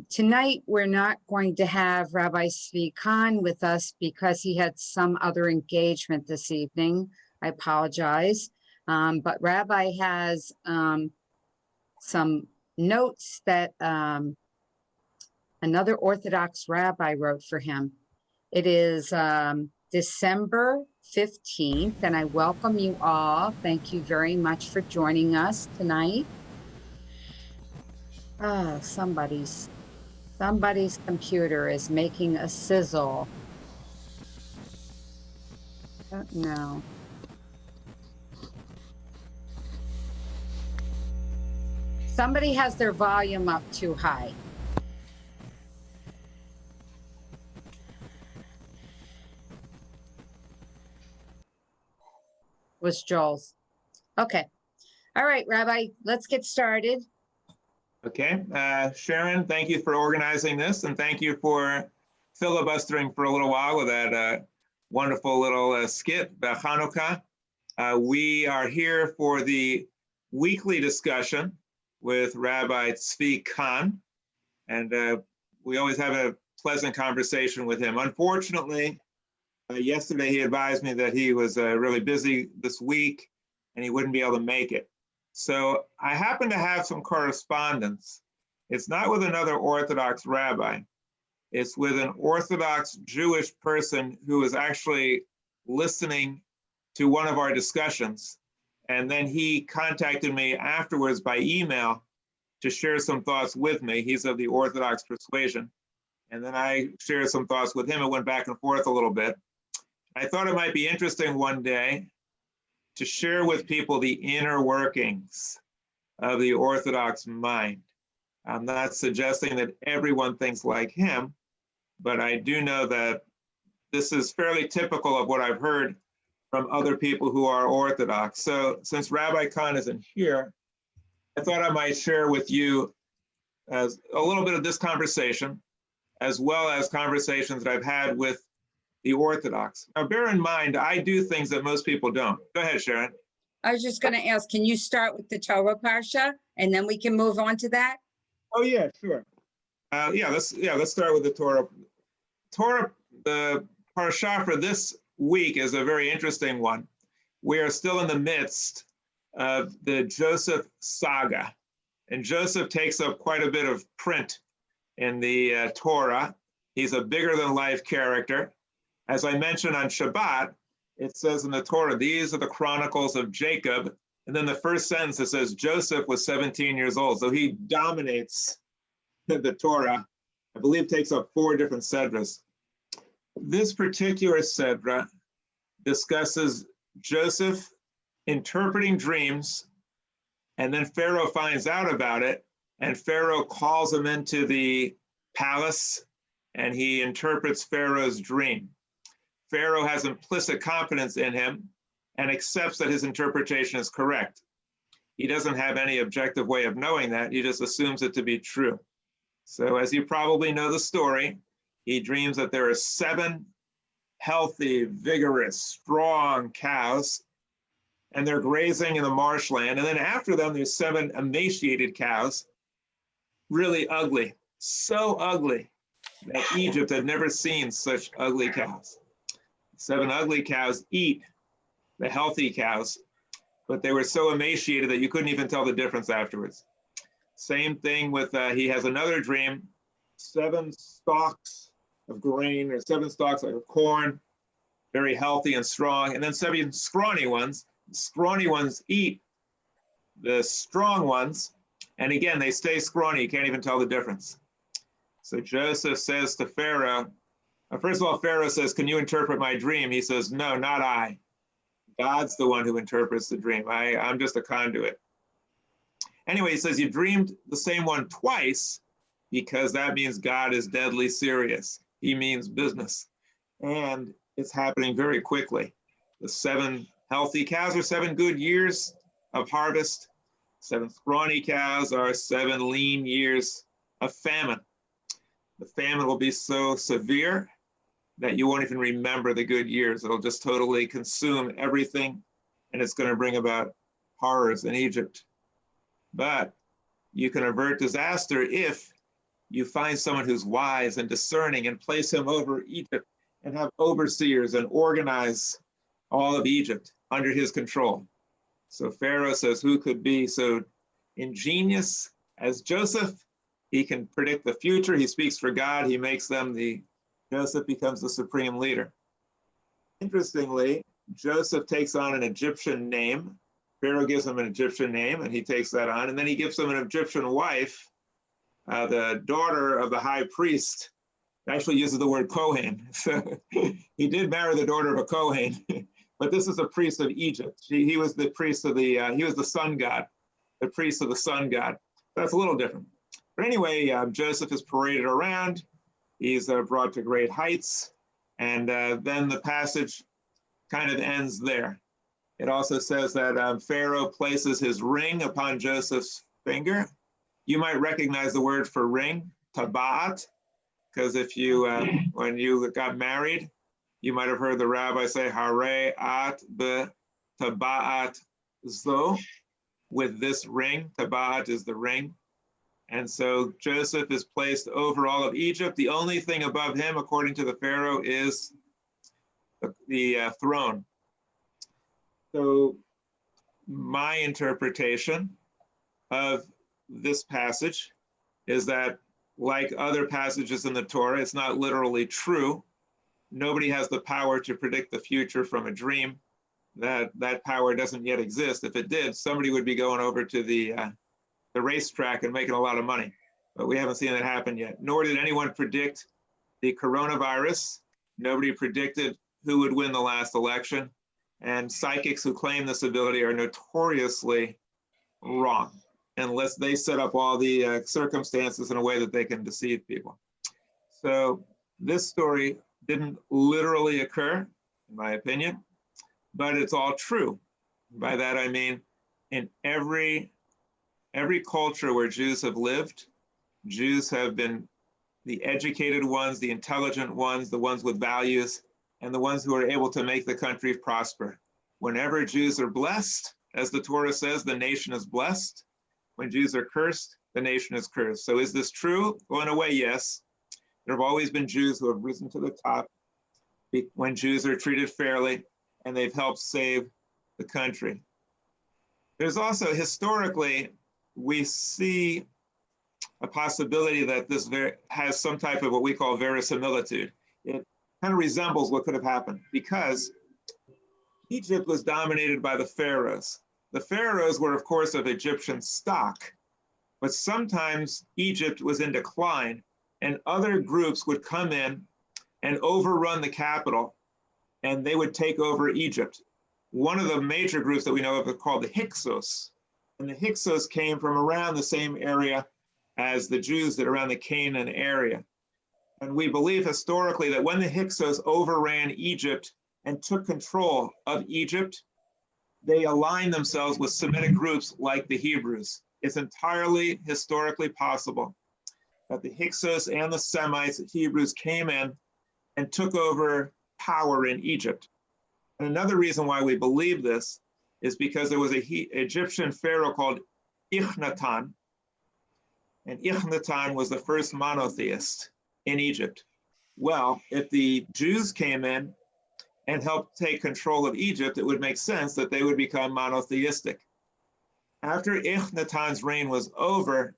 Tonight, we're not going to have Rabbi Zvi Khan with us because he had some other engagement this evening. I apologize. But Rabbi has some notes that another Orthodox rabbi wrote for him. It is December 15th, and I welcome you all. Thank you very much for joining us tonight. Oh, somebody's computer is making a sizzle. I don't know. Somebody has their volume up too high. Was Joel's. Okay. All right, Rabbi, let's get started. Okay, Sharon, thank you for organizing this, and thank you for filibustering for a little while with that wonderful little skit about Hanukkah. We are here for the weekly discussion with Rabbi Zvi Khan, and we always have a pleasant conversation with him. Unfortunately, yesterday he advised me that he was really busy this week and he wouldn't be able to make it. So I happen to have some correspondence. It's not with another Orthodox rabbi. It's with an Orthodox Jewish person who is actually listening to one of our discussions. And then he contacted me afterwards by email to share some thoughts with me. He's of the Orthodox persuasion. And then I shared some thoughts with him. It went back and forth a little bit. I thought it might be interesting one day to share with people the inner workings of the Orthodox mind. I'm not suggesting that everyone thinks like him, but I do know that this is fairly typical of what I've heard from other people who are Orthodox. So since Rabbi Khan isn't here, I thought I might share with you as a little bit of this conversation, as well as conversations that I've had with the Orthodox. Now, bear in mind, I do things that most people don't. Go ahead, Sharon. I was just going to ask, can you start with the Torah Parsha, and then we can move on to that? Oh, yeah, sure. Let's start with the Torah. The Parsha for this week is a very interesting one. We are still in the midst of the Joseph saga, and Joseph takes up quite a bit of print in the Torah. He's a bigger-than-life character. As I mentioned on Shabbat, it says in the Torah, these are the chronicles of Jacob. And then the first sentence, it says Joseph was 17 years old. So he dominates the Torah. I believe takes up 4 different sedras. This particular sedra discusses Joseph interpreting dreams, and then Pharaoh finds out about it, and Pharaoh calls him into the palace, and he interprets Pharaoh's dream. Pharaoh has implicit confidence in him and accepts that his interpretation is correct. He doesn't have any objective way of knowing that. He just assumes it to be true. So as you probably know the story, he dreams that there are 7 healthy, vigorous, strong cows, and they're grazing in the marshland. And then after them, there's 7 emaciated cows, really ugly, so ugly that Egypt had never seen such ugly cows. 7 ugly cows eat the healthy cows, but they were so emaciated that you couldn't even tell the difference afterwards. Same thing with, he has another dream, 7 stalks of grain or 7 stalks of corn, very healthy and strong, and then 7 scrawny ones. The scrawny ones eat the strong ones, and again, they stay scrawny, you can't even tell the difference. So Joseph says to Pharaoh, first of all, Pharaoh says, can you interpret my dream? He says, no, not I. God's the one who interprets the dream. I'm just a conduit. Anyway, he says, you dreamed the same one twice because that means God is deadly serious. He means business. And it's happening very quickly. The 7 healthy cows are 7 good years of harvest. 7 scrawny cows are 7 lean years of famine. The famine will be so severe that you won't even remember the good years. It'll just totally consume everything, and it's going to bring about horrors in Egypt. But you can avert disaster if you find someone who's wise and discerning and place him over Egypt and have overseers and organize all of Egypt under his control. So Pharaoh says, who could be so ingenious as Joseph? He can predict the future. He speaks for God. He makes them Joseph becomes the supreme leader. Interestingly, Joseph takes on an Egyptian name. Pharaoh gives him an Egyptian name, and he takes that on. And then he gives him an Egyptian wife, the daughter of the high priest. Actually uses the word Kohen. So he did marry the daughter of a Kohen, but this is a priest of Egypt. He was the priest of he was the sun god, the priest of the sun god. That's a little different. But anyway, Joseph is paraded around. He's brought to great heights. And then the passage kind of ends there. It also says that Pharaoh places his ring upon Joseph's finger. You might recognize the word for ring, tabat, because if you, when you got married, you might have heard the rabbi say, hare at be tabat zo, with this ring. Tabat is the ring. And so Joseph is placed over all of Egypt. The only thing above him, according to the Pharaoh, is the throne. So my interpretation of this passage is that, like other passages in the Torah, it's not literally true. Nobody has the power to predict the future from a dream. That power doesn't yet exist. If it did, somebody would be going over to the racetrack and making a lot of money. But we haven't seen that happen yet. Nor did anyone predict the coronavirus. Nobody predicted who would win the last election. And psychics who claim this ability are notoriously wrong, unless they set up all the circumstances in a way that they can deceive people. So this story didn't literally occur, in my opinion, but it's all true. By that I mean, in every culture where Jews have lived, Jews have been the educated ones, the intelligent ones, the ones with values, and the ones who are able to make the country prosper. Whenever Jews are blessed, as the Torah says, the nation is blessed. When Jews are cursed, the nation is cursed. So is this true? Well, in a way, yes. There have always been Jews who have risen to the top when Jews are treated fairly, and they've helped save the country. There's also, historically, we see a possibility that this has some type of what we call verisimilitude. It kind of resembles what could have happened, because Egypt was dominated by the pharaohs. The pharaohs were, of course, of Egyptian stock, but sometimes Egypt was in decline and other groups would come in and overrun the capital, and they would take over Egypt. One of the major groups that we know of is called the Hyksos, and the Hyksos came from around the same area as the Jews did, around the Canaan area. And we believe historically that when the Hyksos overran Egypt and took control of Egypt, they aligned themselves with Semitic groups like the Hebrews. It's entirely historically possible that the Hyksos and the Semites, the Hebrews, came in and took over power in Egypt. And another reason why we believe this is because there was an Egyptian pharaoh called Akhenaten, and Akhenaten was the first monotheist in Egypt. Well, if the Jews came in and helped take control of Egypt, it would make sense that they would become monotheistic. After Akhenaten's reign was over,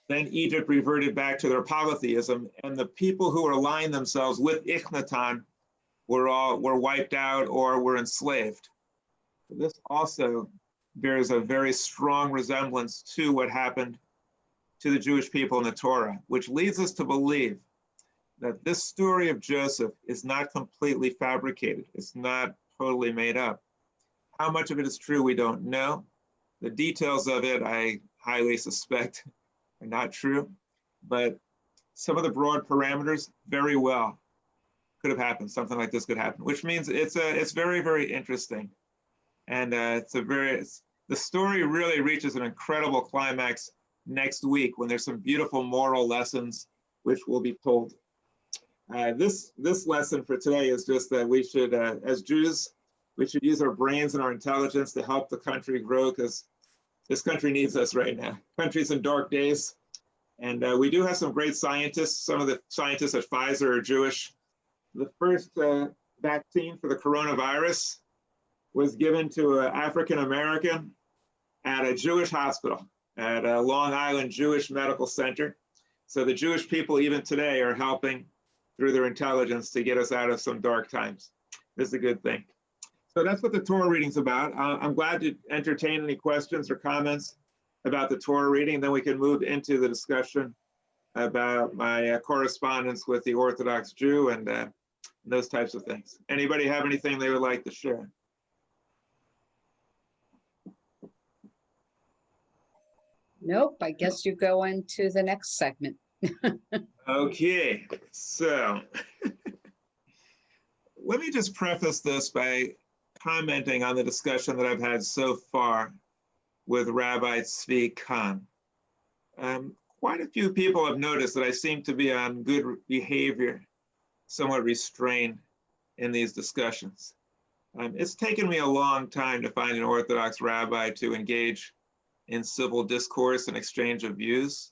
then Egypt reverted back to their polytheism, and the people who were aligned themselves with Akhenaten were wiped out or were enslaved. This also bears a very strong resemblance to what happened to the Jewish people in the Torah, which leads us to believe that this story of Joseph is not completely fabricated. It's not totally made up. How much of it is true, we don't know. The details of it, I highly suspect, are not true, but some of the broad parameters, very well could have happened. Something like this could happen, which means it's very, very interesting. And the story really reaches an incredible climax next week when there's some beautiful moral lessons which will be told. This lesson for today is just that we should, as Jews, we should use our brains and our intelligence to help the country grow, because this country needs us right now. Country's in dark days, And we do have some great scientists. Some of the scientists at Pfizer are Jewish. The first vaccine for the coronavirus was given to an African American at a Jewish hospital, at a Long Island Jewish Medical Center. So the Jewish people even today are helping through their intelligence to get us out of some dark times. This is a good thing. So that's what the Torah reading's about. I'm glad to entertain any questions or comments about the Torah reading. Then we can move into the discussion about my correspondence with the Orthodox Jew and those types of things. Anybody have anything they would like to share? Nope, I guess you go into the next segment. Okay, so let me just preface this by commenting on the discussion that I've had so far with Rabbi Tzvi Kahn. Quite a few people have noticed that I seem to be on good behavior, somewhat restrained in these discussions. It's taken me a long time to find an Orthodox rabbi to engage in civil discourse and exchange of views.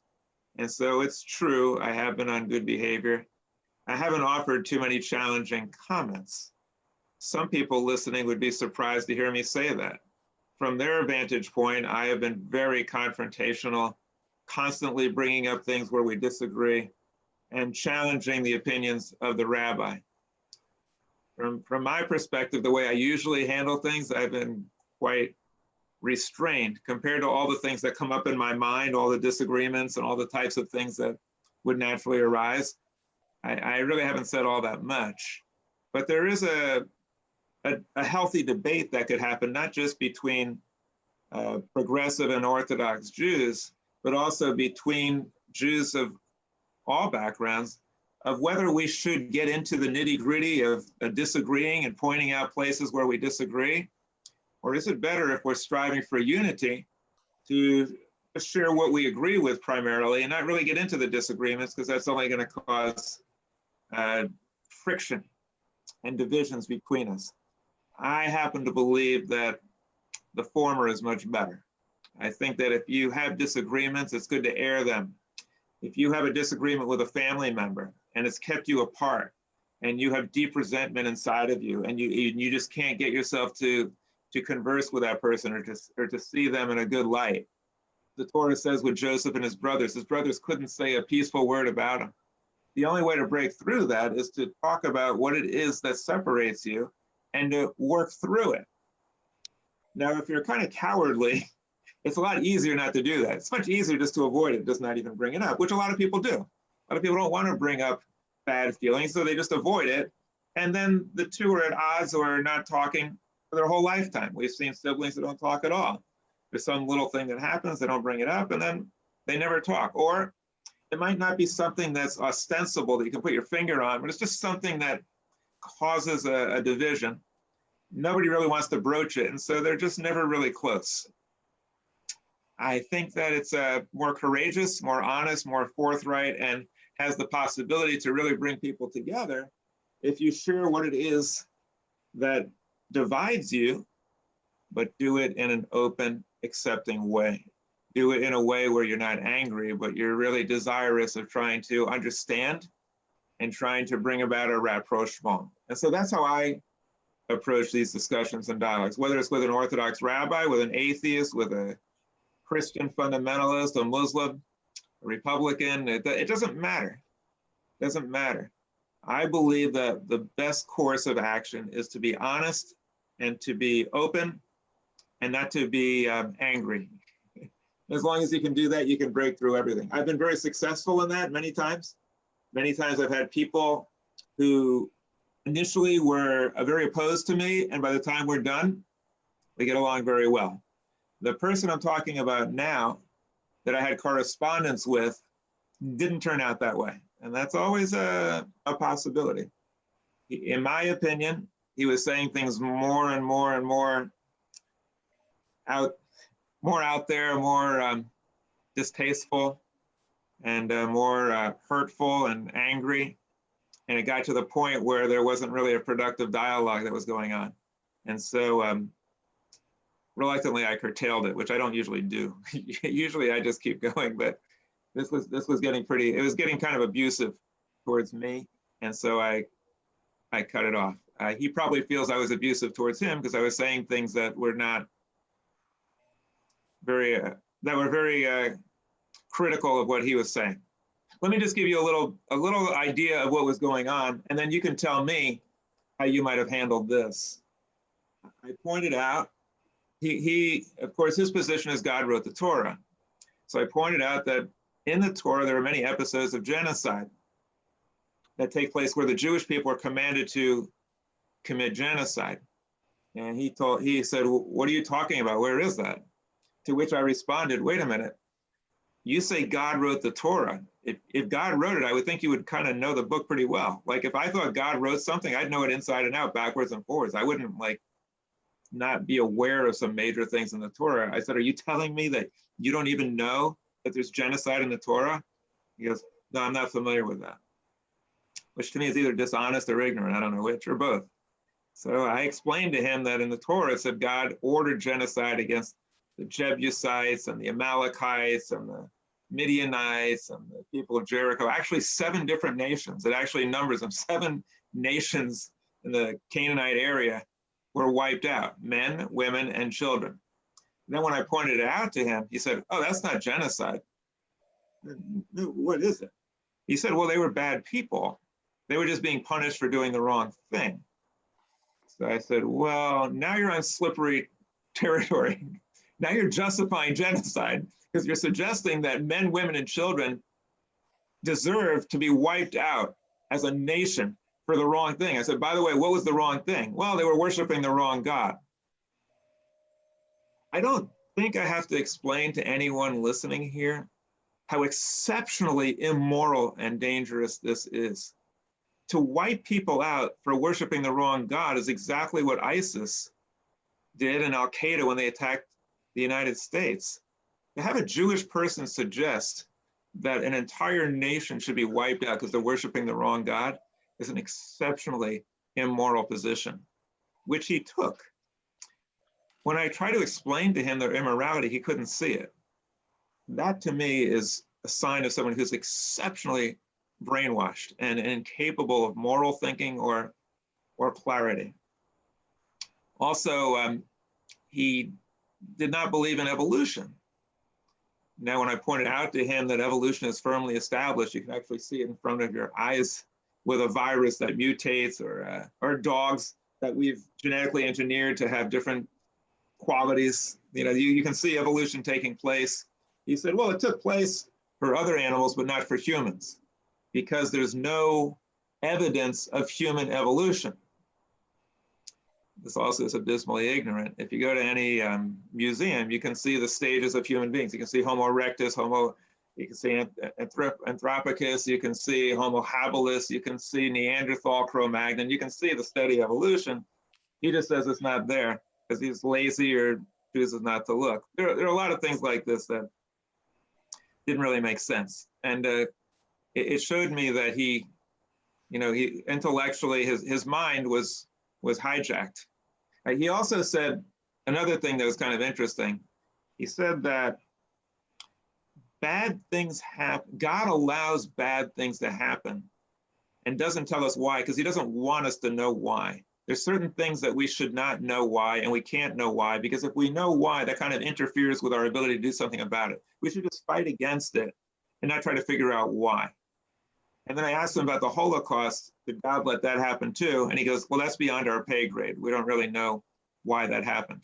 And so it's true, I have been on good behavior. I haven't offered too many challenging comments. Some people listening would be surprised to hear me say that. From their vantage point, I have been very confrontational, constantly bringing up things where we disagree and challenging the opinions of the rabbi. From my perspective, the way I usually handle things, I've been quite restrained compared to all the things that come up in my mind, all the disagreements and all the types of things that would naturally arise. I really haven't said all that much, but there is a healthy debate that could happen, not just between progressive and Orthodox Jews, but also between Jews of all backgrounds, of whether we should get into the nitty-gritty of disagreeing and pointing out places where we disagree, or is it better if we're striving for unity to share what we agree with primarily and not really get into the disagreements, because that's only going to cause friction and divisions between us. I happen to believe that the former is much better. I think that if you have disagreements, it's good to air them. If you have a disagreement with a family member and it's kept you apart and you have deep resentment inside of you and you just can't get yourself to converse with that person or to see them in a good light. The Torah says with Joseph and his brothers couldn't say a peaceful word about him. The only way to break through that is to talk about what it is that separates you and to work through it. Now, if you're kind of cowardly, it's a lot easier not to do that. It's much easier just to avoid it, just not even bring it up, which a lot of people do. A lot of people don't want to bring up bad feelings, so they just avoid it. And then the two are at odds or are not talking for their whole lifetime. We've seen siblings that don't talk at all. There's some little thing that happens, they don't bring it up, and then they never talk. Or it might not be something that's ostensible that you can put your finger on, but it's just something that causes a division. Nobody really wants to broach it, and so they're just never really close. I think that it's more courageous, more honest, more forthright, and has the possibility to really bring people together if you share what it is that divides you, but do it in an open, accepting way. Do it in a way where you're not angry, but you're really desirous of trying to understand and trying to bring about a rapprochement. And so that's how I approach these discussions and dialogues, whether it's with an Orthodox rabbi, with an atheist, with a Christian fundamentalist, a Muslim, a Republican, it doesn't matter. It doesn't matter. I believe that the best course of action is to be honest and to be open and not to be angry. As long as you can do that, you can break through everything. I've been very successful in that many times. Many times I've had people who initially were very opposed to me, and by the time we're done, we get along very well. The person I'm talking about now that I had correspondence with didn't turn out that way. And that's always a possibility. In my opinion, he was saying things more and more and more out there, more distasteful and more hurtful and angry. And it got to the point where there wasn't really a productive dialogue that was going on. And so reluctantly, I curtailed it, which I don't usually do. Usually I just keep going, but this was getting pretty, it was getting kind of abusive towards me. And so I cut it off. He probably feels I was abusive towards him because I was saying things that were not very, critical of what he was saying. Let me just give you a little idea of what was going on, and then you can tell me how you might have handled this. I pointed out, he of course, his position is God wrote the Torah. So I pointed out that in the Torah, there are many episodes of genocide that take place where the Jewish people are commanded to commit genocide. And he said, what are you talking about? Where is that? To which I responded, wait a minute. You say God wrote the Torah. If God wrote it, I would think you would kind of know the book pretty well. Like if I thought God wrote something, I'd know it inside and out, backwards and forwards. I wouldn't like not be aware of some major things in the Torah. I said, are you telling me that you don't even know that there's genocide in the Torah? He goes, no, I'm not familiar with that. Which to me is either dishonest or ignorant. I don't know which, or both. So I explained to him that in the Torah, it said God ordered genocide against the Jebusites and the Amalekites and the Midianites and the people of Jericho, actually 7 different nations. It actually numbers them. 7 nations in the Canaanite area were wiped out, men, women, and children. And then when I pointed it out to him, he said, oh, that's not genocide. What is it? He said, well, they were bad people. They were just being punished for doing the wrong thing. So I said, well, now you're on slippery territory. Now you're justifying genocide because you're suggesting that men, women, and children deserve to be wiped out as a nation for the wrong thing. I said, by the way, what was the wrong thing? Well, they were worshiping the wrong God. I don't think I have to explain to anyone listening here how exceptionally immoral and dangerous this is. To wipe people out for worshiping the wrong God is exactly what ISIS did and Al-Qaeda when they attacked the United States. To have a Jewish person suggest that an entire nation should be wiped out because they're worshiping the wrong God is an exceptionally immoral position, which he took. When I try to explain to him their immorality, he couldn't see it. That to me is a sign of someone who's exceptionally brainwashed and incapable of moral thinking or clarity. Also, he did not believe in evolution. Now, when I pointed out to him that evolution is firmly established, you can actually see it in front of your eyes with a virus that mutates or dogs that we've genetically engineered to have different qualities. You know, you can see evolution taking place. He said, well, it took place for other animals, but not for humans, because there's no evidence of human evolution. This also is abysmally ignorant. If you go to any museum, you can see the stages of human beings. You can see Homo erectus, you can see Anthropicus, you can see Homo habilis, you can see Neanderthal, Cro-Magnon, you can see the steady evolution. He just says it's not there because he's lazy or chooses not to look. There are a lot of things like this that didn't really make sense. And it showed me that he intellectually, his mind was hijacked. He also said another thing that was kind of interesting. He said that bad things happen. God allows bad things to happen and doesn't tell us why, because he doesn't want us to know why. There's certain things that we should not know why, and we can't know why, because if we know why, that kind of interferes with our ability to do something about it. We should just fight against it and not try to figure out why. And then I asked him about the Holocaust. Did God let that happen too? And he goes, well, that's beyond our pay grade. We don't really know why that happened.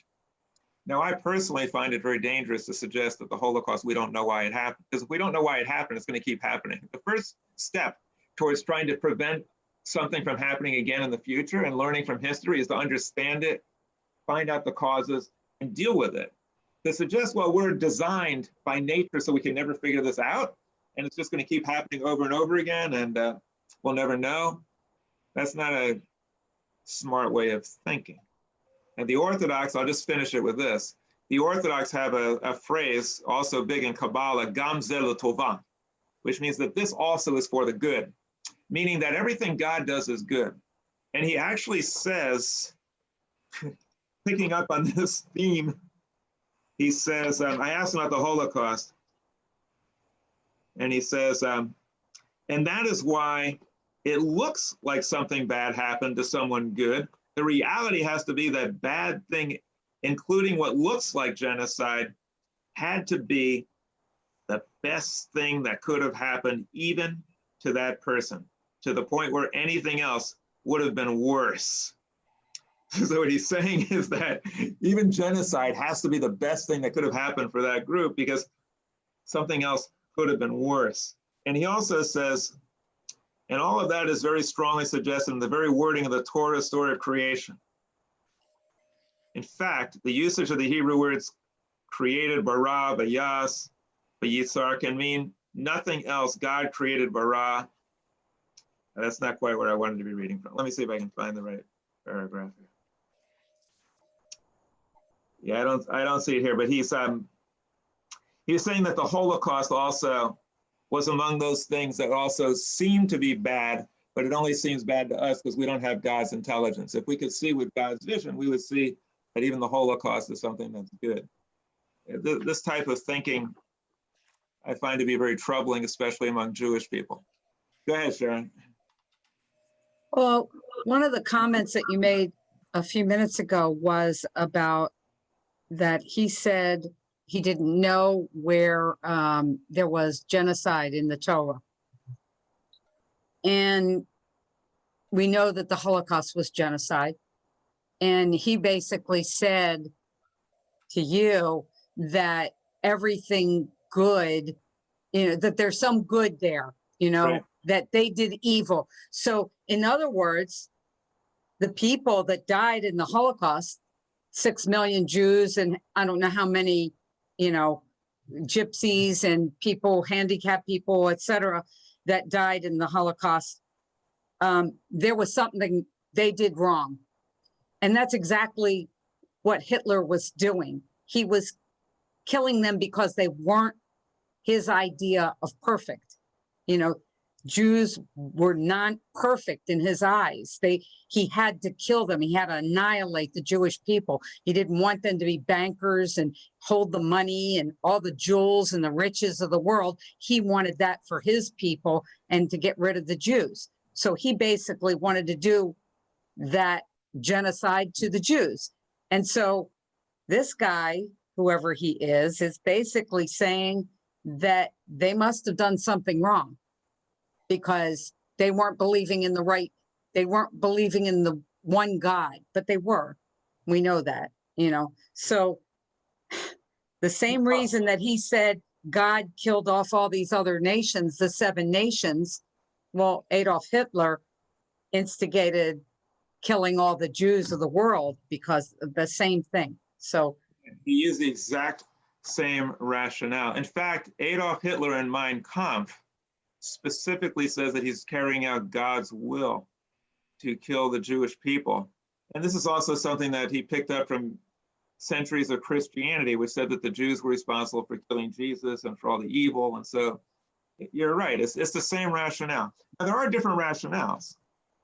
Now, I personally find it very dangerous to suggest that the Holocaust, we don't know why it happened. Because if we don't know why it happened, it's going to keep happening. The first step towards trying to prevent something from happening again in the future and learning from history is to understand it, find out the causes, and deal with it. To suggest, well, we're designed by nature so we can never figure this out, and it's just going to keep happening over and over again, and we'll never know, that's not a smart way of thinking. And the Orthodox, I'll just finish it with this. The Orthodox have a phrase also big in Kabbalah, Gam ze l'tova, which means that this also is for the good, meaning that everything God does is good. And he actually says, picking up on this theme, he says, I asked him about the Holocaust. And he says, and that is why it looks like something bad happened to someone good. The reality has to be that bad thing, including what looks like genocide, had to be the best thing that could have happened even to that person, to the point where anything else would have been worse. So what he's saying is that even genocide has to be the best thing that could have happened for that group because something else could have been worse. And he also says, and all of that is very strongly suggested in the very wording of the Torah story of creation. In fact, the usage of the Hebrew words created, bara, bayas, bayitzar can mean nothing else. God created bara. That's not quite what I wanted to be reading from. Let me see if I can find the right paragraph here. Yeah, I don't see it here, but he's saying that the Holocaust also was among those things that also seem to be bad, but it only seems bad to us because we don't have God's intelligence. If we could see with God's vision, we would see that even the Holocaust is something that's good. This type of thinking I find to be very troubling, especially among Jewish people. Go ahead, Sharon. Well, one of the comments that you made a few minutes ago was about that he said he didn't know where there was genocide in the Torah. And we know that the Holocaust was genocide. And he basically said to you that everything good, that there's some good there, Right. that they did evil. So in other words, the people that died in the Holocaust, 6 million Jews, and I don't know how many, gypsies and people, handicapped people, etc., that died in the Holocaust, there was something they did wrong. And that's exactly what Hitler was doing. He was killing them because they weren't his idea of perfect. Jews were not perfect in his eyes. He had to kill them. He had to annihilate the Jewish people. He didn't want them to be bankers and hold the money and all the jewels and the riches of the world. He wanted that for his people and to get rid of the Jews. So he basically wanted to do that genocide to the Jews. And so this guy, whoever he is basically saying that they must have done something wrong, because they weren't believing in they weren't believing in the one God, but they were. We know that, So the same reason that he said God killed off all these other nations, the 7 nations, well, Adolf Hitler instigated killing all the Jews of the world because of the same thing. So he used the exact same rationale. In fact, Adolf Hitler in Mein Kampf specifically says that he's carrying out God's will to kill the Jewish people. And this is also something that he picked up from centuries of Christianity, which said that the Jews were responsible for killing Jesus and for all the evil. And so you're right, it's the same rationale. Now, there are different rationales.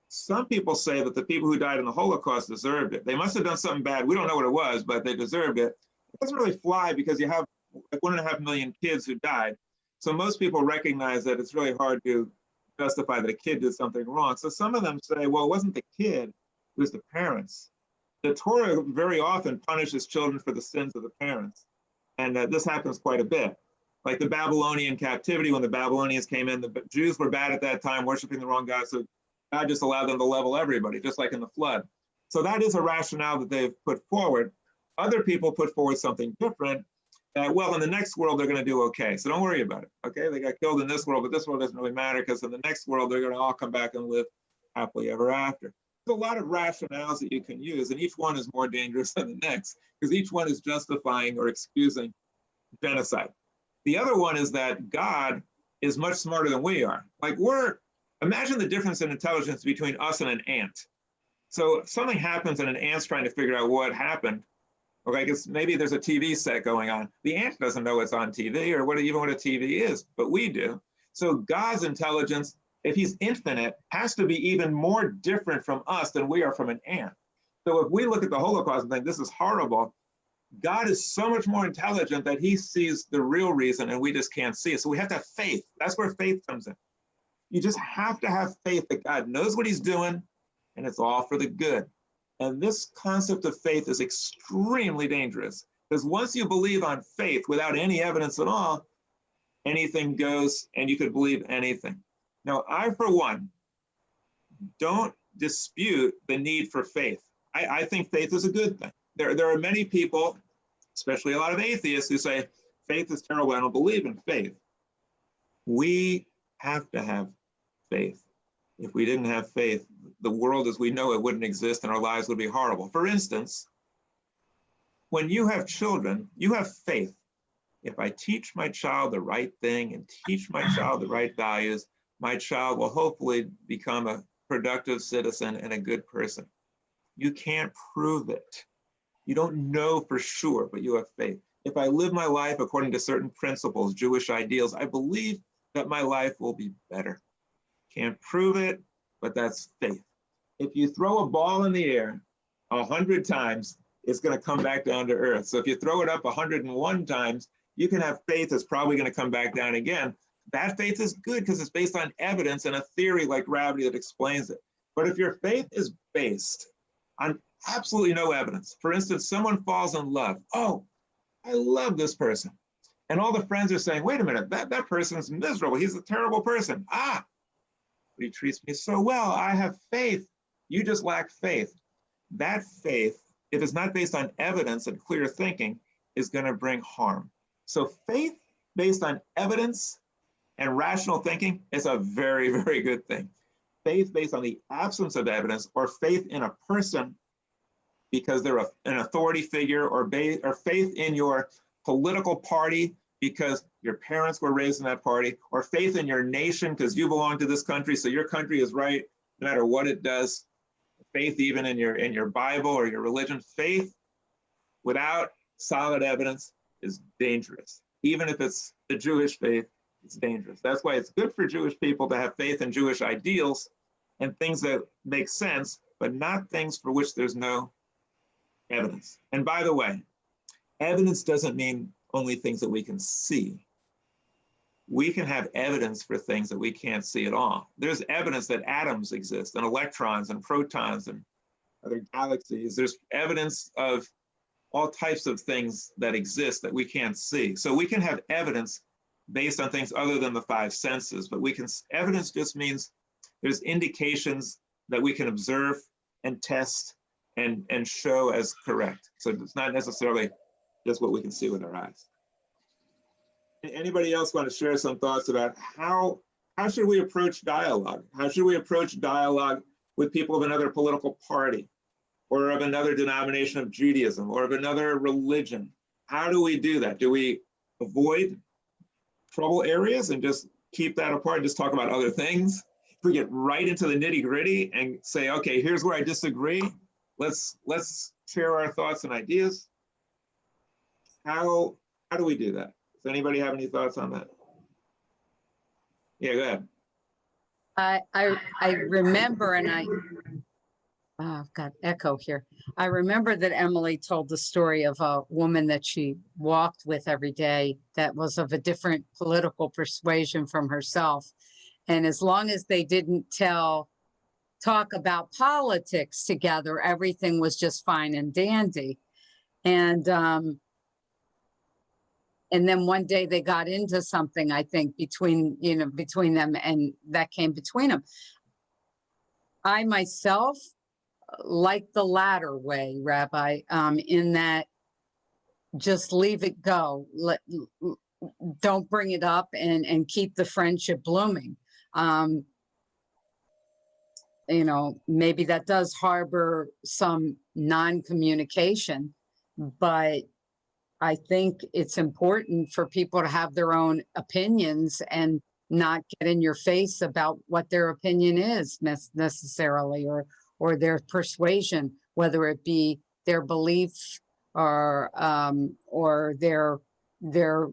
Some people say that the people who died in the Holocaust deserved it. They must have done something bad. We don't know what it was, but they deserved it. It doesn't really fly because you have like 1.5 million kids who died. So most people recognize that it's really hard to justify that a kid did something wrong. So some of them say, well, it wasn't the kid, it was the parents. The Torah very often punishes children for the sins of the parents. And this happens quite a bit. Like the Babylonian captivity, when the Babylonians came in, the Jews were bad at that time, worshiping the wrong God. So God just allowed them to level everybody, just like in the flood. So that is a rationale that they've put forward. Other people put forward something different. Well, in the next world, they're going to do okay. So don't worry about it. Okay, they got killed in this world, but this world doesn't really matter because in the next world, they're going to all come back and live happily ever after. There's a lot of rationales that you can use, and each one is more dangerous than the next because each one is justifying or excusing genocide. The other one is that God is much smarter than we are. Like imagine the difference in intelligence between us and an ant. So if something happens and an ant's trying to figure out what happened, okay, because maybe there's a TV set going on. The ant doesn't know it's on TV or even what a TV is, but we do. So God's intelligence, if he's infinite, has to be even more different from us than we are from an ant. So if we look at the Holocaust and think this is horrible, God is so much more intelligent that he sees the real reason and we just can't see it. So we have to have faith. That's where faith comes in. You just have to have faith that God knows what he's doing and it's all for the good. And this concept of faith is extremely dangerous because once you believe on faith without any evidence at all, anything goes and you could believe anything. Now, I, for one, don't dispute the need for faith. I think faith is a good thing. There are many people, especially a lot of atheists, who say faith is terrible. I don't believe in faith. We have to have faith. If we didn't have faith, the world as we know it wouldn't exist and our lives would be horrible. For instance, when you have children, you have faith. If I teach my child the right thing and teach my child the right values, my child will hopefully become a productive citizen and a good person. You can't prove it. You don't know for sure, but you have faith. If I live my life according to certain principles, Jewish ideals, I believe that my life will be better. Can't prove it, but that's faith. If you throw a ball in the air 100 times, it's going to come back down to earth. So if you throw it up 101 times, you can have faith it's probably going to come back down again. That faith is good because it's based on evidence and a theory like gravity that explains it. But if your faith is based on absolutely no evidence, for instance, someone falls in love. Oh, I love this person. And all the friends are saying, wait a minute, that person's miserable. He's a terrible person. Ah, but he treats me so well. I have faith. You just lack faith. That faith, if it's not based on evidence and clear thinking, is going to bring harm. So faith based on evidence and rational thinking is a very, very good thing. Faith based on the absence of evidence or faith in a person because they're an authority figure or faith in your political party because your parents were raised in that party, or faith in your nation because you belong to this country, so your country is right no matter what it does. Faith even in your Bible or your religion. Faith without solid evidence is dangerous. Even if it's the Jewish faith, it's dangerous. That's why it's good for Jewish people to have faith in Jewish ideals and things that make sense, but not things for which there's no evidence. And by the way, evidence doesn't mean only things that we can see. We can have evidence for things that we can't see at all. There's evidence that atoms exist and electrons and protons and other galaxies. There's evidence of all types of things that exist that we can't see. So we can have evidence based on things other than the five senses, but evidence just means there's indications that we can observe and test and show as correct. So it's not necessarily just what we can see with our eyes. Anybody else want to share some thoughts about how should we approach dialogue? How should we approach dialogue with people of another political party or of another denomination of Judaism or of another religion? How do we do that? Do we avoid trouble areas and just keep that apart and just talk about other things? If we get right into the nitty gritty and say, okay, here's where I disagree. Let's share our thoughts and ideas. How do we do that? Does anybody have any thoughts on that? Yeah, go ahead. I remember, and I've got echo here. I remember that Emily told the story of a woman that she walked with every day that was of a different political persuasion from herself. And as long as they didn't talk about politics together, everything was just fine and dandy. And then one day they got into something, I think, between them, and that came between them. I myself like the latter way, Rabbi, in that just leave it go. Don't bring it up and keep the friendship blooming. Maybe that does harbor some non-communication, but I think it's important for people to have their own opinions and not get in your face about what their opinion is necessarily, or their persuasion, whether it be their belief or their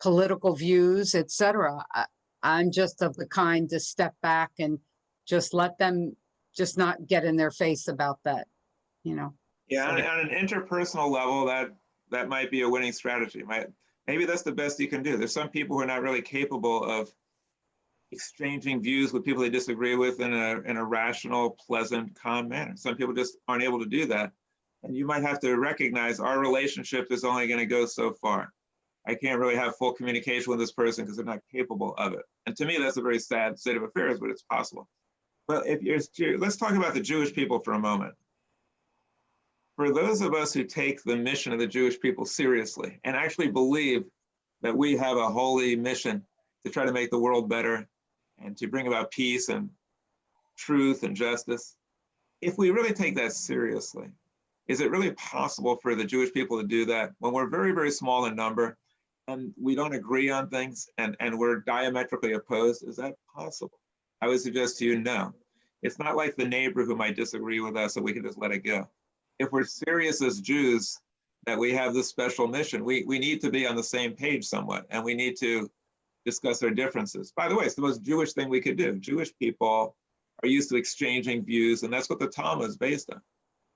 political views, etc. I'm just of the kind to step back and just let them just not get in their face about that, Yeah, on an interpersonal level, that might be a winning strategy. Maybe that's the best you can do. There's some people who are not really capable of exchanging views with people they disagree with in a rational, pleasant, calm manner. Some people just aren't able to do that. And you might have to recognize our relationship is only going to go so far. I can't really have full communication with this person because they're not capable of it. And to me, that's a very sad state of affairs, but it's possible. But let's talk about the Jewish people for a moment. For those of us who take the mission of the Jewish people seriously and actually believe that we have a holy mission to try to make the world better and to bring about peace and truth and justice, if we really take that seriously, is it really possible for the Jewish people to do that when we're very, very small in number and we don't agree on things and we're diametrically opposed? Is that possible? I would suggest to you, no. It's not like the neighbor who might disagree with us, so we can just let it go. If we're serious as Jews that we have this special mission, we need to be on the same page somewhat, and we need to discuss our differences. By the way, it's the most Jewish thing we could do. Jewish people are used to exchanging views, and that's what the Talmud is based on.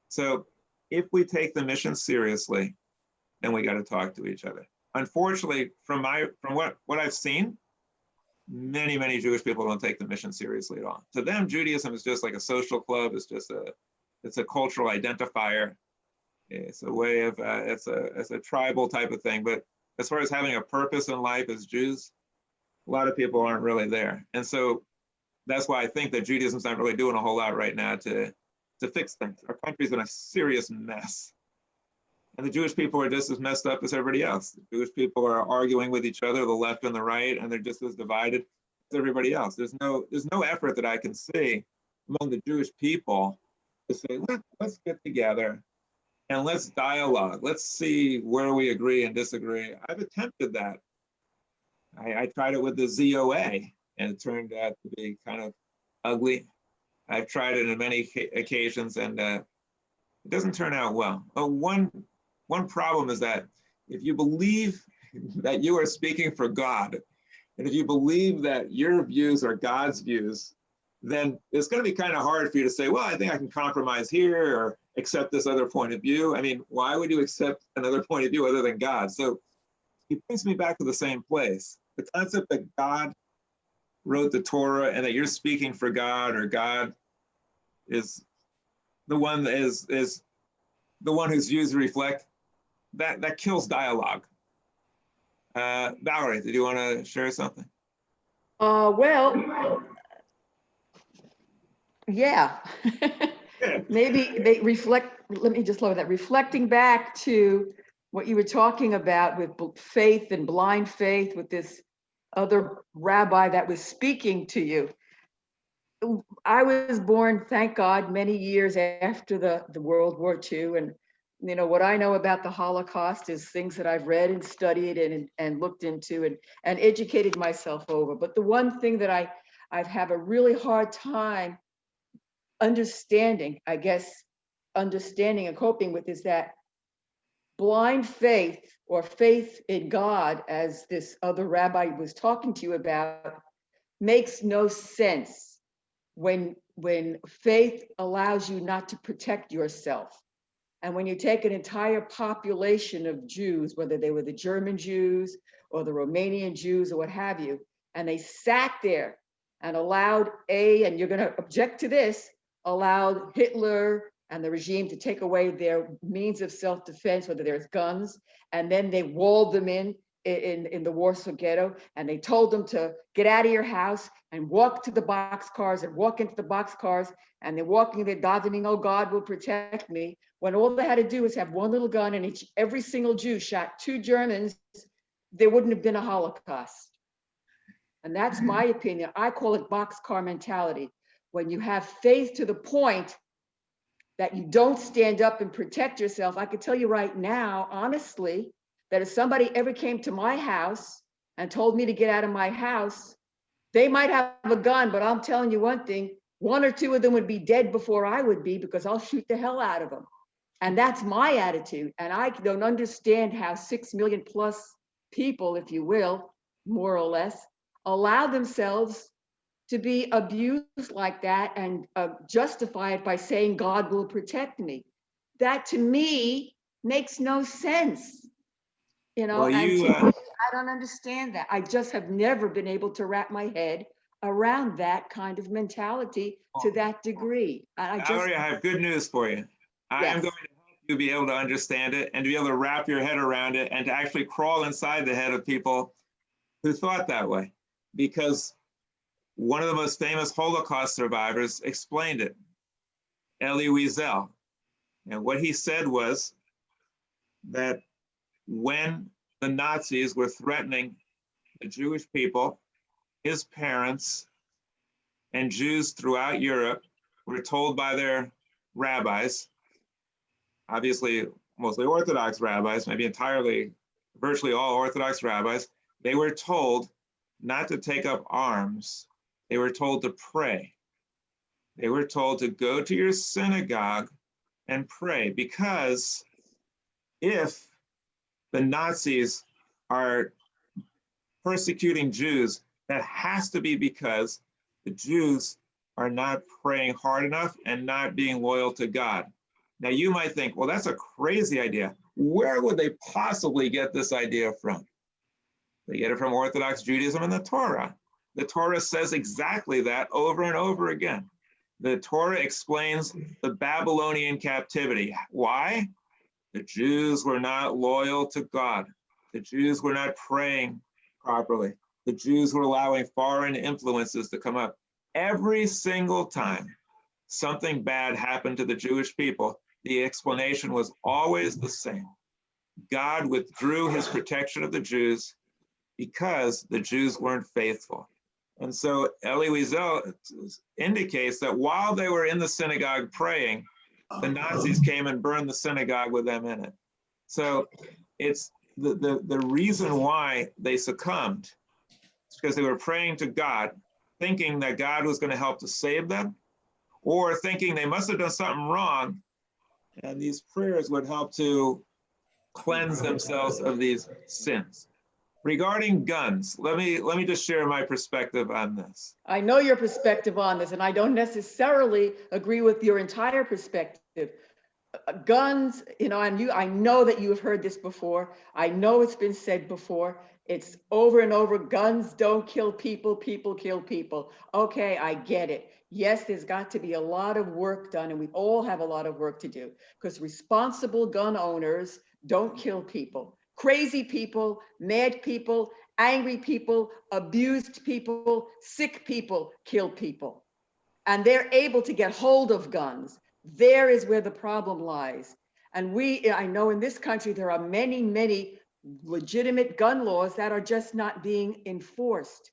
So if we take the mission seriously, then we got to talk to each other. Unfortunately, from what I've seen, many Jewish people don't take the mission seriously at all. To them, Judaism is just like a social club. It's a cultural identifier. It's a way of it's a tribal type of thing. But as far as having a purpose in life as Jews, a lot of people aren't really there. And so that's why I think that Judaism's not really doing a whole lot right now to fix things. Our country's in a serious mess. And the Jewish people are just as messed up as everybody else. The Jewish people are arguing with each other, the left and the right, and they're just as divided as everybody else. There's no effort that I can see among the Jewish people to say, let's get together and let's dialogue. Let's see where we agree and disagree. I've attempted that. I tried it with the ZOA, and it turned out to be kind of ugly. I've tried it on many occasions, and it doesn't turn out well. But one problem is that if you believe that you are speaking for God, and if you believe that your views are God's views, then it's going to be kind of hard for you to say, well, I think I can compromise here or accept this other point of view. I mean, why would you accept another point of view other than God? So it brings me back to the same place. The concept that God wrote the Torah and that you're speaking for God, or God is the one that is the one whose views reflect, that kills dialogue. Valerie, did you want to share something? Well, yeah. Maybe they reflect, let me just lower that, reflecting back to what you were talking about with faith and blind faith with this other rabbi that was speaking to you. I was born, thank God, many years after the World War II. And you know, what I know about the Holocaust is things that I've read and studied and looked into and educated myself over. But the one thing that I've have a really hard time understanding, I guess, understanding and coping with is that blind faith or faith in God, as this other rabbi was talking to you about, makes no sense when faith allows you not to protect yourself. And when you take an entire population of Jews, whether they were the German Jews or the Romanian Jews or what have you, and they sat there and allowed and you're going to object to this, allowed Hitler and the regime to take away their means of self-defense, whether there's guns, and then they walled them in the Warsaw Ghetto, and they told them to get out of your house and walk to the boxcars and walk into the boxcars, and they're walking there davening, oh, God will protect me, when all they had to do was have one little gun and every single Jew shot 2 Germans, there wouldn't have been a Holocaust. And that's my opinion. I call it boxcar mentality. When you have faith to the point that you don't stand up and protect yourself, I can tell you right now, honestly, that if somebody ever came to my house and told me to get out of my house, they might have a gun, but I'm telling you one thing, 1 or 2 of them would be dead before I would be, because I'll shoot the hell out of them. And that's my attitude. And I don't understand how 6 million plus people, if you will, more or less, allow themselves to be abused like that and justify it by saying God will protect me. That to me makes no sense. You know, Well, and you, to me, I don't understand that. I just have never been able to wrap my head around that kind of mentality to that degree. And I just, Valerie, I have good news for you. I am yes. going to help you be able to understand it and to be able to wrap your head around it and to actually crawl inside the head of people who thought that way. Because one of the most famous Holocaust survivors explained it, Elie Wiesel. And what he said was that when the Nazis were threatening the Jewish people, his parents and Jews throughout Europe were told by their rabbis, obviously mostly Orthodox rabbis, maybe entirely, virtually all Orthodox rabbis, they were told not to take up arms. They were told to pray. They were told to go to your synagogue and pray, because if the Nazis are persecuting Jews, that has to be because the Jews are not praying hard enough and not being loyal to God. Now you might think, well, that's a crazy idea. Where would they possibly get this idea from? They get it from Orthodox Judaism and the Torah. The Torah says exactly that over and over again. The Torah explains the Babylonian captivity. Why? The Jews were not loyal to God. The Jews were not praying properly. The Jews were allowing foreign influences to come up. Every single time something bad happened to the Jewish people, the explanation was always the same. God withdrew his protection of the Jews because the Jews weren't faithful. And so Elie Wiesel indicates that while they were in the synagogue praying, the Nazis came and burned the synagogue with them in it. So it's the reason why they succumbed is because they were praying to God, thinking that God was going to help to save them, or thinking they must have done something wrong, and these prayers would help to cleanse themselves of these sins. Regarding guns, let me just share my perspective on this. I know your perspective on this, and I don't necessarily agree with your entire perspective. Guns, you know, and I know that you have heard this before. I know it's been said before. It's over and over. Guns don't kill people, people kill people. Okay, I get it. Yes, there's got to be a lot of work done, and we all have a lot of work to do, because responsible gun owners don't kill people. Crazy people, mad people, angry people, abused people, sick people kill people. And they're able to get hold of guns. There is where the problem lies. And I know in this country, there are many, many legitimate gun laws that are just not being enforced.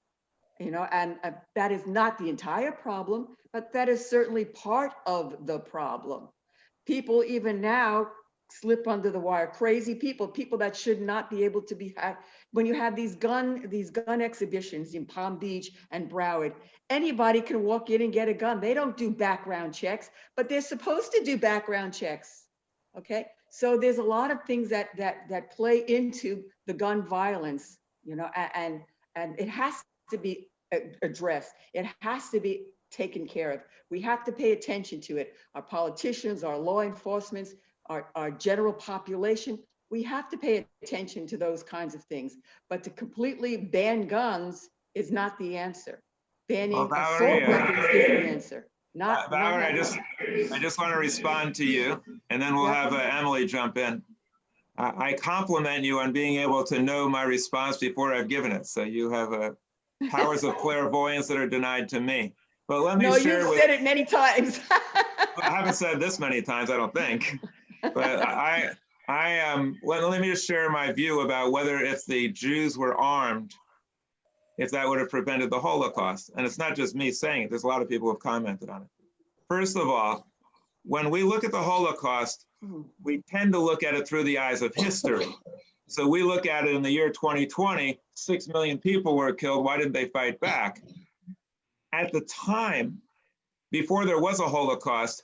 You know, and that is not the entire problem, but that is certainly part of the problem. People even now slip under the wire. Crazy people that should not be able to be had. When you have these gun exhibitions in Palm Beach and Broward, anybody can walk in and get a gun. They don't do background checks, but they're supposed to do background checks. Okay, so there's a lot of things that play into the gun violence, you know, and it has to be addressed. It has to be taken care of. We have to pay attention to it. Our politicians, our law enforcement, our general population, we have to pay attention to those kinds of things. But to completely ban guns is not the answer. Banning assault weapons is the answer. Valerie, I just want to respond to you, and then we'll have Emily jump in. I compliment you on being able to know my response before I've given it. So you have powers of clairvoyance that are denied to me. But let me share. No, you've said it many times. I haven't said this many times, I don't think. But let me just share my view about whether if the Jews were armed, if that would have prevented the Holocaust. And it's not just me saying it, there's a lot of people who have commented on it. First of all, when we look at the Holocaust, we tend to look at it through the eyes of history. So we look at it in the year 2020, 6 million people were killed. Why didn't they fight back? At the time, before there was a Holocaust,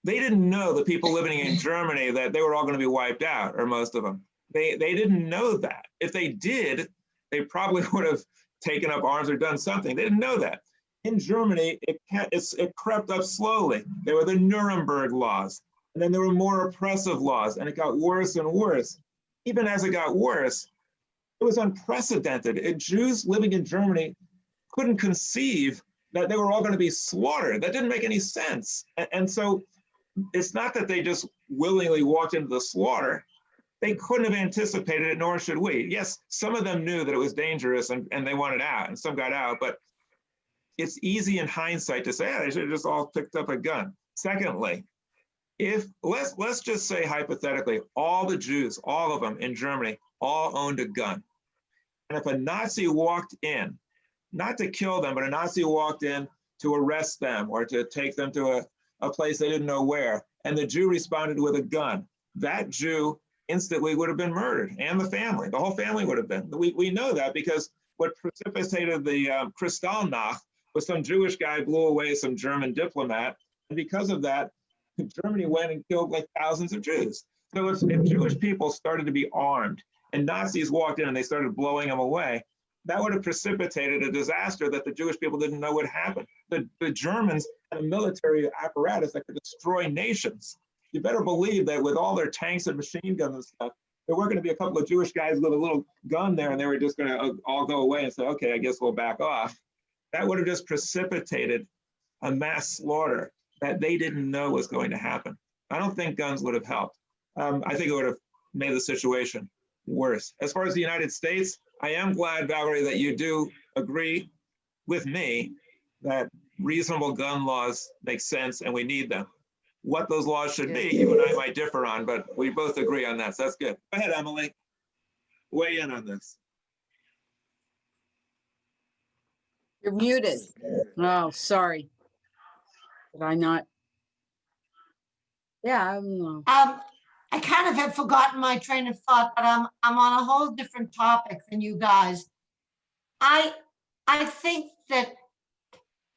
they didn't know, the people living in Germany, that they were all going to be wiped out, or most of them. They didn't know that. If they did, they probably would have taken up arms or done something. They didn't know that. In Germany, it crept up slowly. There were the Nuremberg laws, and then there were more oppressive laws, and it got worse and worse. Even as it got worse, It was unprecedented. Jews living in Germany couldn't conceive that they were all going to be slaughtered. That didn't make any sense. And so it's not that they just willingly walked into the slaughter. They couldn't have anticipated it, nor should we. Yes, some of them knew that it was dangerous and they wanted out, and some got out, but it's easy in hindsight to say, they should have just all picked up a gun. Secondly, if let's just say hypothetically, all the Jews, all of them in Germany, all owned a gun. And if a Nazi walked in, not to kill them, but a Nazi walked in to arrest them or to take them to a place they didn't know where, and the Jew responded with a gun, that Jew instantly would have been murdered, and the family, the whole family would have been. We know that because what precipitated the Kristallnacht was some Jewish guy blew away some German diplomat, and because of that, Germany went and killed like thousands of Jews. So if Jewish people started to be armed and Nazis walked in and they started blowing them away, that would have precipitated a disaster that the Jewish people didn't know would happen. The Germans had a military apparatus that could destroy nations. You better believe that with all their tanks and machine guns and stuff, there weren't going to be a couple of Jewish guys with a little gun there and they were just going to all go away and say, okay, I guess we'll back off. That would have just precipitated a mass slaughter that they didn't know was going to happen. I don't think guns would have helped. I think it would have made the situation worse. As far as the United States, I am glad, Valerie, that you do agree with me that reasonable gun laws make sense and we need them. What those laws should be, you and I might differ on, but we both agree on that, so that's good. Go ahead, Emily. Weigh in on this. You're muted. Oh, sorry. Did I not? Yeah, I don't know. I kind of have forgotten my train of thought, but I'm on a whole different topic than you guys. I think that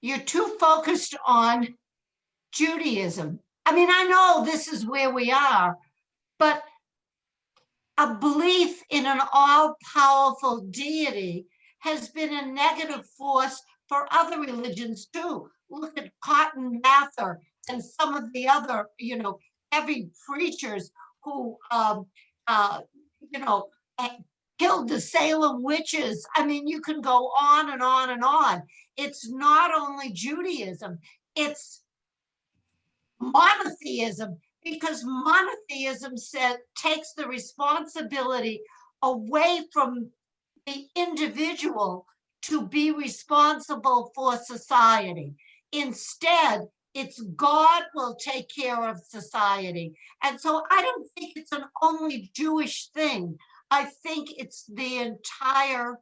you're too focused on Judaism. I mean, I know this is where we are, but a belief in an all-powerful deity has been a negative force for other religions too. Look at Cotton Mather and some of the other, heavy preachers who, killed the Salem witches. I mean, you can go on and on and on. It's not only Judaism, it's monotheism, because monotheism takes the responsibility away from the individual to be responsible for society. Instead, it's God will take care of society. And so I don't think it's an only Jewish thing. I think it's the entire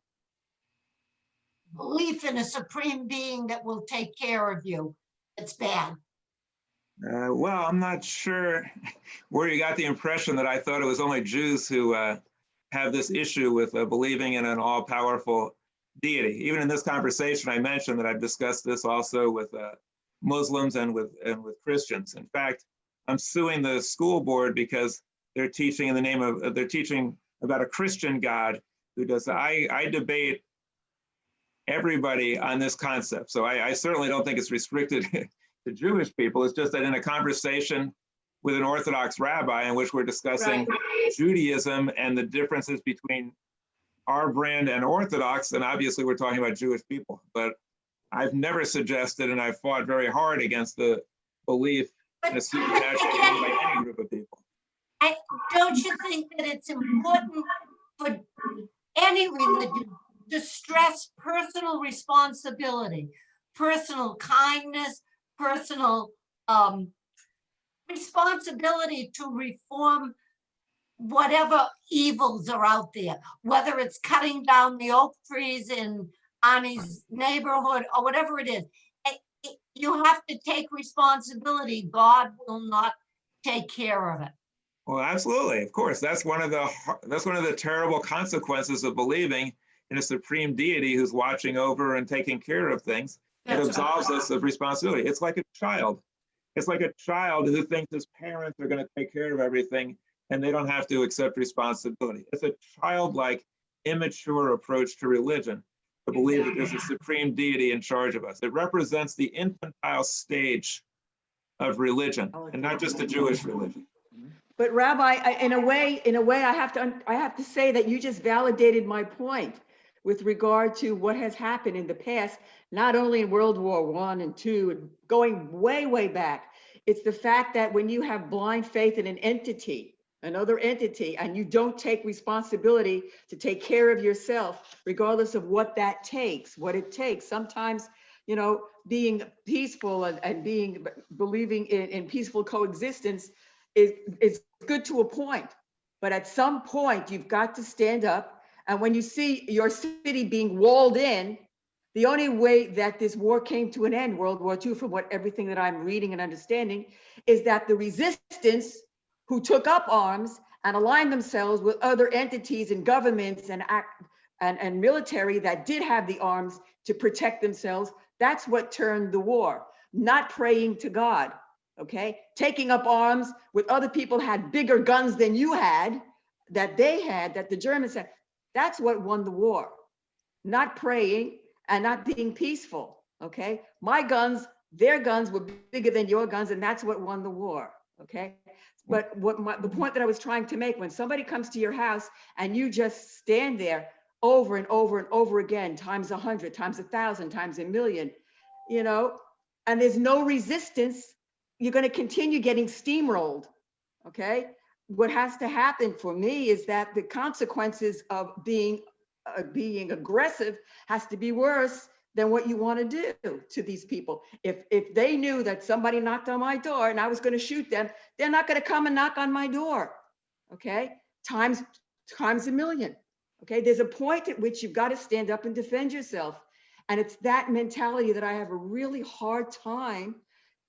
belief in a supreme being that will take care of you. It's bad. Well, I'm not sure where you got the impression that I thought it was only Jews who have this issue with believing in an all-powerful deity. Even in this conversation, I mentioned that I've discussed this also with Muslims and with Christians. In fact, I'm suing the school board because they're teaching in the name of, they're teaching about a Christian God who does, I debate everybody on this concept. So I certainly don't think it's restricted to Jewish people. It's just that in a conversation with an Orthodox rabbi in which we're discussing Judaism and the differences between our brand and Orthodox, and obviously we're talking about Jewish people, but I've never suggested, and I've fought very hard against the belief in a supernatural being by any group of people. Don't you think that it's important for any religion to stress personal responsibility, personal kindness, personal responsibility to reform whatever evils are out there, whether it's cutting down the oak trees in Ani's neighborhood or whatever it is. You have to take responsibility. God will not take care of it. Well, absolutely, of course. That's one of the terrible consequences of believing in a supreme deity who's watching over and taking care of things. It absolves us of responsibility. It's like a child. It's like a child who thinks his parents are going to take care of everything and they don't have to accept responsibility. It's a childlike, immature approach to religion to believe that there's a supreme deity in charge of us. It represents the infantile stage of religion and not just the Jewish religion. But Rabbi, in a way, I have to say that you just validated my point with regard to what has happened in the past, not only in World War I and II, and going way, way back. It's the fact that when you have blind faith in an entity, another entity, and you don't take responsibility to take care of yourself, regardless of what that takes, what it takes. Sometimes, you know, being peaceful and believing in peaceful coexistence is good to a point. But at some point, you've got to stand up. And when you see your city being walled in, the only way that this war came to an end, World War II, from everything that I'm reading and understanding, is that the resistance who took up arms and aligned themselves with other entities and governments and military that did have the arms to protect themselves, that's what turned the war, not praying to God, okay? Taking up arms with other people had bigger guns than you had, that the Germans had. That's what won the war, not praying and not being peaceful, okay? My guns, their guns were bigger than your guns, and that's what won the war, okay? But the point that I was trying to make, when somebody comes to your house and you just stand there over and over and over again, times 100, times 1,000, times 1,000,000, you know, and there's no resistance, you're going to continue getting steamrolled, okay? What has to happen for me is that the consequences of being aggressive has to be worse than what you want to do to these people. If they knew that somebody knocked on my door and I was going to shoot them, they're not going to come and knock on my door, okay? Times 1,000,000, okay? There's a point at which you've got to stand up and defend yourself. And it's that mentality that I have a really hard time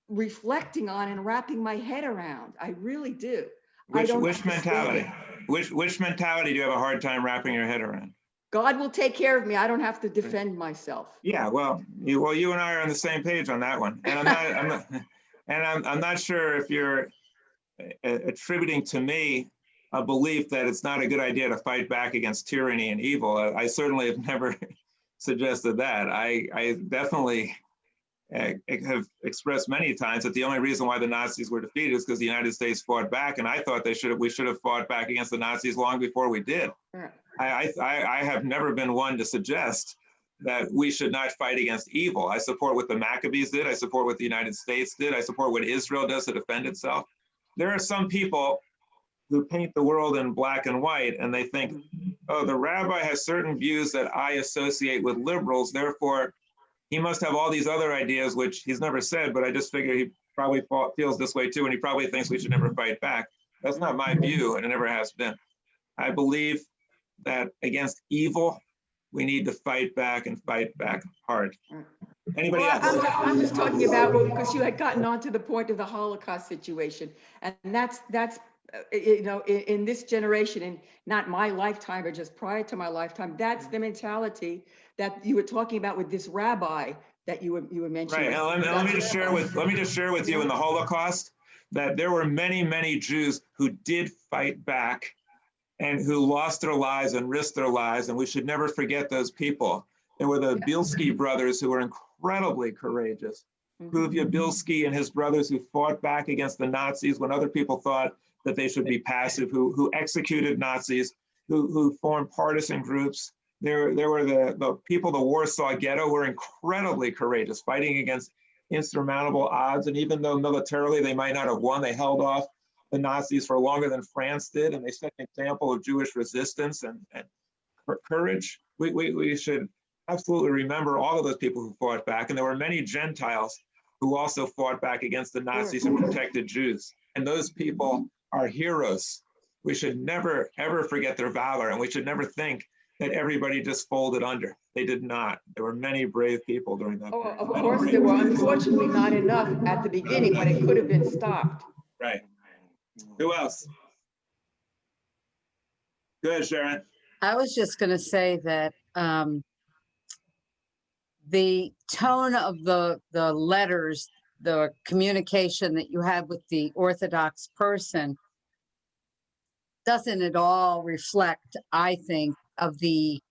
reflecting on and wrapping my head around. I really do. Which mentality? Which mentality do you have a hard time wrapping your head around? God will take care of me. I don't have to defend myself. Yeah, well, you and I are on the same page on that one. And I'm not sure if you're attributing to me a belief that it's not a good idea to fight back against tyranny and evil. I certainly have never suggested that. I definitely have expressed many times that the only reason why the Nazis were defeated is because the United States fought back, and I thought we should have fought back against the Nazis long before we did. Yeah. I have never been one to suggest that we should not fight against evil. I support what the Maccabees did. I support what the United States did. I support what Israel does to defend itself. There are some people who paint the world in black and white, and they think, oh, the rabbi has certain views that I associate with liberals, therefore he must have all these other ideas, which he's never said, but I just figure he probably feels this way too, and he probably thinks we should never fight back. That's not my view, and it never has been. I believe that against evil, we need to fight back and fight back hard. Anybody else? I'm just talking about, because you had gotten on to the point of the Holocaust situation, and that's you know, in this generation, and not my lifetime, but just prior to my lifetime, that's the mentality that you were talking about with this rabbi that you were mentioning. Right. And let me just share with you in the Holocaust that there were many Jews who did fight back and who lost their lives and risked their lives, and we should never forget those people. There were the Bielski brothers who were incredibly courageous. Kuvia Bielski and his brothers who fought back against the Nazis when other people thought that they should be passive, who executed Nazis, who formed partisan groups. There were the people, the Warsaw Ghetto, were incredibly courageous, fighting against insurmountable odds. And even though militarily they might not have won, they held off the Nazis for longer than France did. And they set an example of Jewish resistance and courage. We should absolutely remember all of those people who fought back. And there were many Gentiles who also fought back against the Nazis and protected Jews. And those people are heroes. We should never, ever forget their valor. And we should never think that everybody just folded under. They did not. There were many brave people during that period. Of course, there were unfortunately not enough at the beginning when it could have been stopped. Right. Who else? Go ahead, Sharon. I was just going to say that the tone of the letters, the communication that you have with the Orthodox person doesn't at all reflect, I think, of the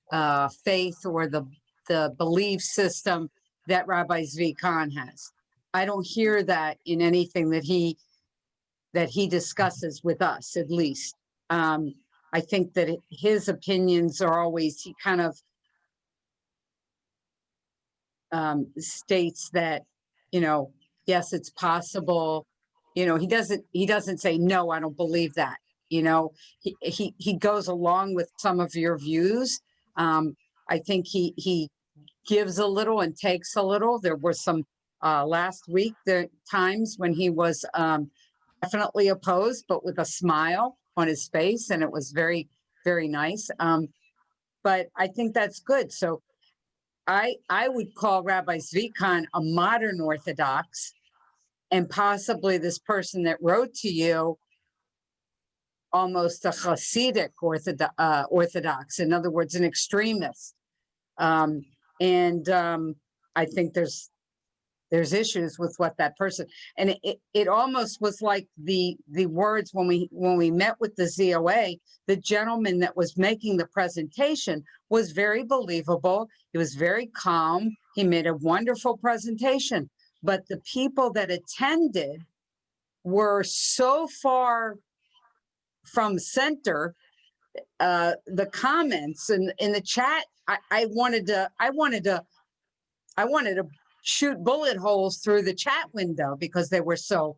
faith or the belief system that Rabbi Zvi Khan has. I don't hear that in anything that he that he discusses with us, at least. I think that his opinions are always, he kind of states that, you know, yes, it's possible. You know, he doesn't say, no, I don't believe that. You know, he goes along with some of your views. I think he gives a little and takes a little. There were some last week, the times when he was definitely opposed, but with a smile on his face, and it was very, very nice. But I think that's good. So I would call Rabbi Zvi Kahn a modern Orthodox, and possibly this person that wrote to you almost a Hasidic Orthodox, in other words, an extremist. I think there's issues with what that person, and it almost was like the words when we met with the ZOA, the gentleman that was making the presentation was very believable. He was very calm. He made a wonderful presentation, but the people that attended were so far from center. The comments in the chat, I wanted to shoot bullet holes through the chat window because they were so,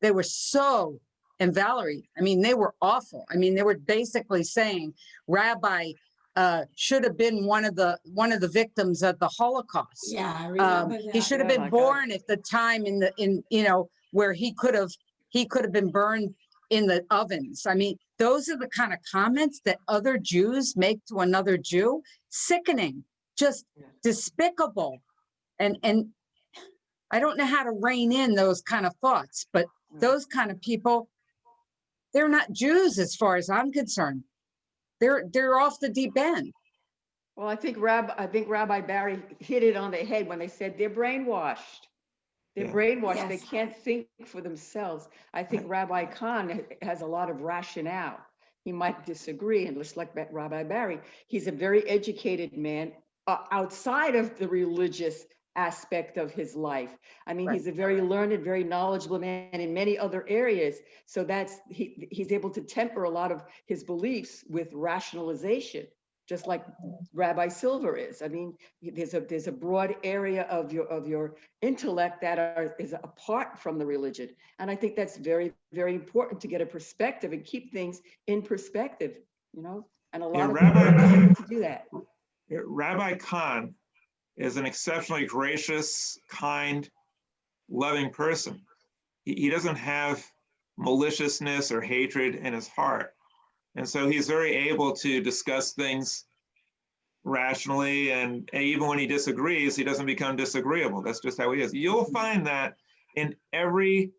and Valerie, I mean, they were awful. I mean, they were basically saying Rabbi should have been one of the victims of the Holocaust. Yeah, I remember that. He should have Oh been my born God. at the time in you know, where he could have been burned in the ovens. I mean, those are the kind of comments that other Jews make to another Jew. Sickening, just despicable. And I don't know how to rein in those kind of thoughts, but those kind of people, they're not Jews as far as I'm concerned. They're off the deep end. Well, I think Rabbi Barry hit it on the head when they said they're brainwashed. They're Yeah. brainwashed. They Yes. can't think for themselves. I think Rabbi Kahn has a lot of rationale. He might disagree, and just like Rabbi Barry, he's a very educated man outside of the religious aspect of his life. I mean, Right. he's a very learned, very knowledgeable man in many other areas. So he's able to temper a lot of his beliefs with rationalization, just like Rabbi Silver is. I mean, there's a broad area of your intellect that is apart from the religion. And I think that's very, very important to get a perspective and keep things in perspective, you know, and a lot of people are not able to do that. Rabbi Kahn is an exceptionally gracious, kind, loving person. He doesn't have maliciousness or hatred in his heart. And so he's very able to discuss things rationally, and even when he disagrees, he doesn't become disagreeable. That's just how he is. You'll find that in every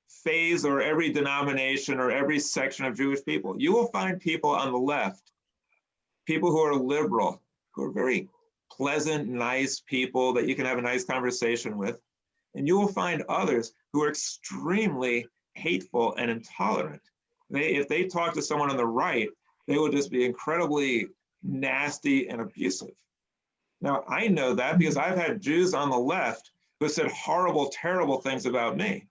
phase or every denomination or every section of Jewish people. You will find people on the left, people who are liberal, who are very pleasant, nice people that you can have a nice conversation with. And you will find others who are extremely hateful and intolerant. If they talk to someone on the right, they will just be incredibly nasty and abusive. Now, I know that because I've had Jews on the left who said horrible, terrible things about me.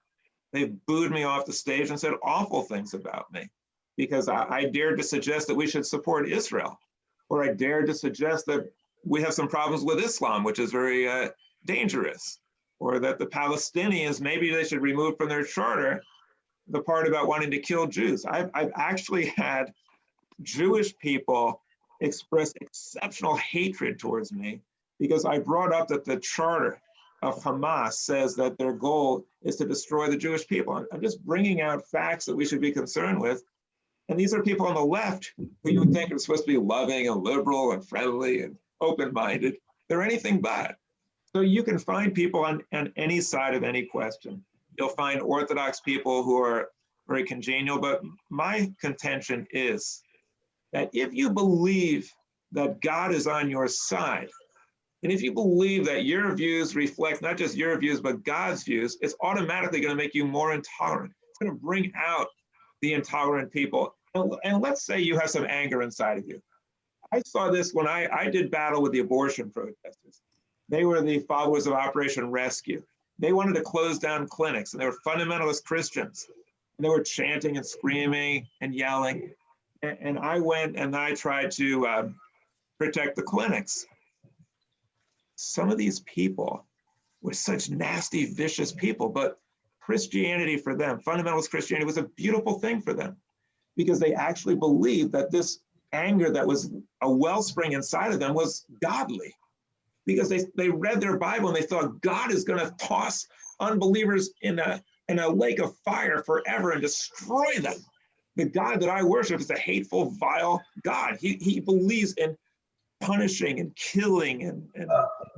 They booed me off the stage and said awful things about me because I dared to suggest that we should support Israel, or I dared to suggest that we have some problems with Islam, which is very dangerous, or that the Palestinians, maybe they should remove from their charter the part about wanting to kill Jews. I've actually had Jewish people express exceptional hatred towards me because I brought up that the charter of Hamas says that their goal is to destroy the Jewish people. I'm just bringing out facts that we should be concerned with. And these are people on the left who you would think are supposed to be loving and liberal and friendly and open-minded. They're anything but. So you can find people on any side of any question. You'll find Orthodox people who are very congenial, but my contention is that if you believe that God is on your side, and if you believe that your views reflect not just your views, but God's views, it's automatically going to make you more intolerant. It's going to bring out the intolerant people. And let's say you have some anger inside of you. I saw this when I did battle with the abortion protesters. They were the followers of Operation Rescue. They wanted to close down clinics, and they were fundamentalist Christians. And they were chanting and screaming and yelling. And I went and I tried to protect the clinics. Some of these people were such nasty, vicious people, but Christianity for them, fundamentalist Christianity, was a beautiful thing for them because they actually believed that this anger that was a wellspring inside of them was godly, because they read their Bible and they thought God is going to toss unbelievers in a lake of fire forever and destroy them. The God that I worship is a hateful, vile God. He believes in punishing and killing and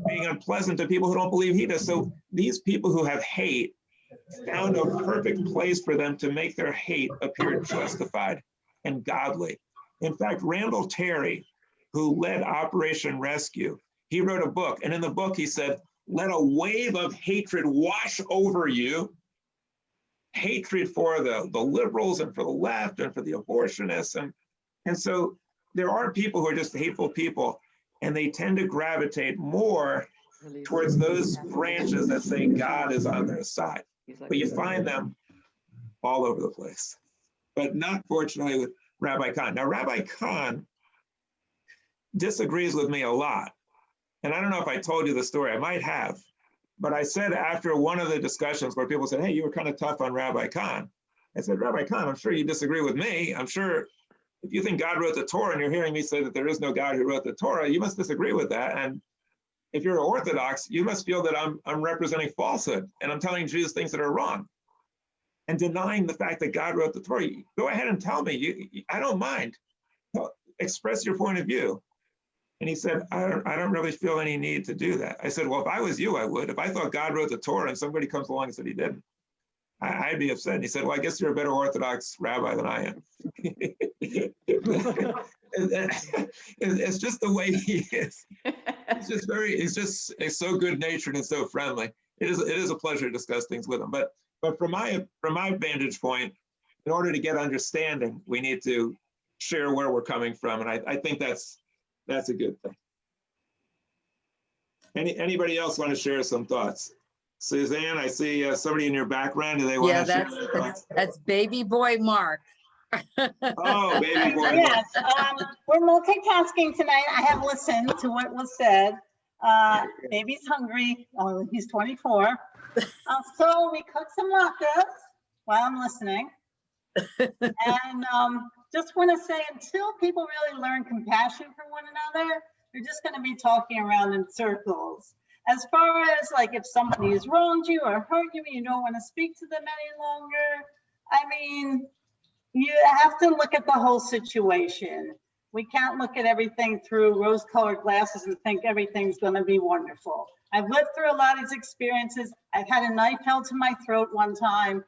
being unpleasant to people who don't believe he does. So these people who have hate found a perfect place for them to make their hate appear justified and godly. In fact, Randall Terry, who led Operation Rescue, he wrote a book, and in the book he said, let a wave of hatred wash over you. Hatred for the liberals and for the left and for the abortionists. And so there are people who are just hateful people, and they tend to gravitate more towards those branches that say God is on their side. But you find them all over the place, but not fortunately with Rabbi Kahn. Now, Rabbi Kahn disagrees with me a lot. And I don't know if I told you the story, I might have, but I said after one of the discussions where people said, hey, you were kind of tough on Rabbi Kahn. I said, Rabbi Kahn, I'm sure you disagree with me. I'm sure if you think God wrote the Torah and you're hearing me say that there is no God who wrote the Torah, you must disagree with that. And if you're Orthodox, you must feel that I'm representing falsehood and I'm telling Jews things that are wrong and denying the fact that God wrote the Torah. Go ahead and tell me, I don't mind. Express your point of view. And he said, I don't really feel any need to do that. I said, well, if I was you, I would. If I thought God wrote the Torah and somebody comes along and said he didn't, I'd be upset. And he said, well, I guess you're a better Orthodox rabbi than I am. It's just the way he is. He's so good natured and so friendly. It is a pleasure to discuss things with him. But from my vantage point, in order to get understanding, we need to share where we're coming from. And I think that's a good thing. Anybody else want to share some thoughts? Suzanne, I see somebody in your background. Do they want to share their thoughts? That's baby boy Mark. Oh, baby boy. Yes, we're multitasking tonight. I have listened to what was said. Baby's hungry. Oh, he's 24. So we cooked some latkes while I'm listening. And just want to say, until people really learn compassion for one another, they're just going to be talking around in circles. As far as like if somebody has wronged you or hurt you and you don't want to speak to them any longer, I mean, you have to look at the whole situation. We can't look at everything through rose-colored glasses and think everything's going to be wonderful. I've lived through a lot of these experiences. I've had a knife held to my throat one time.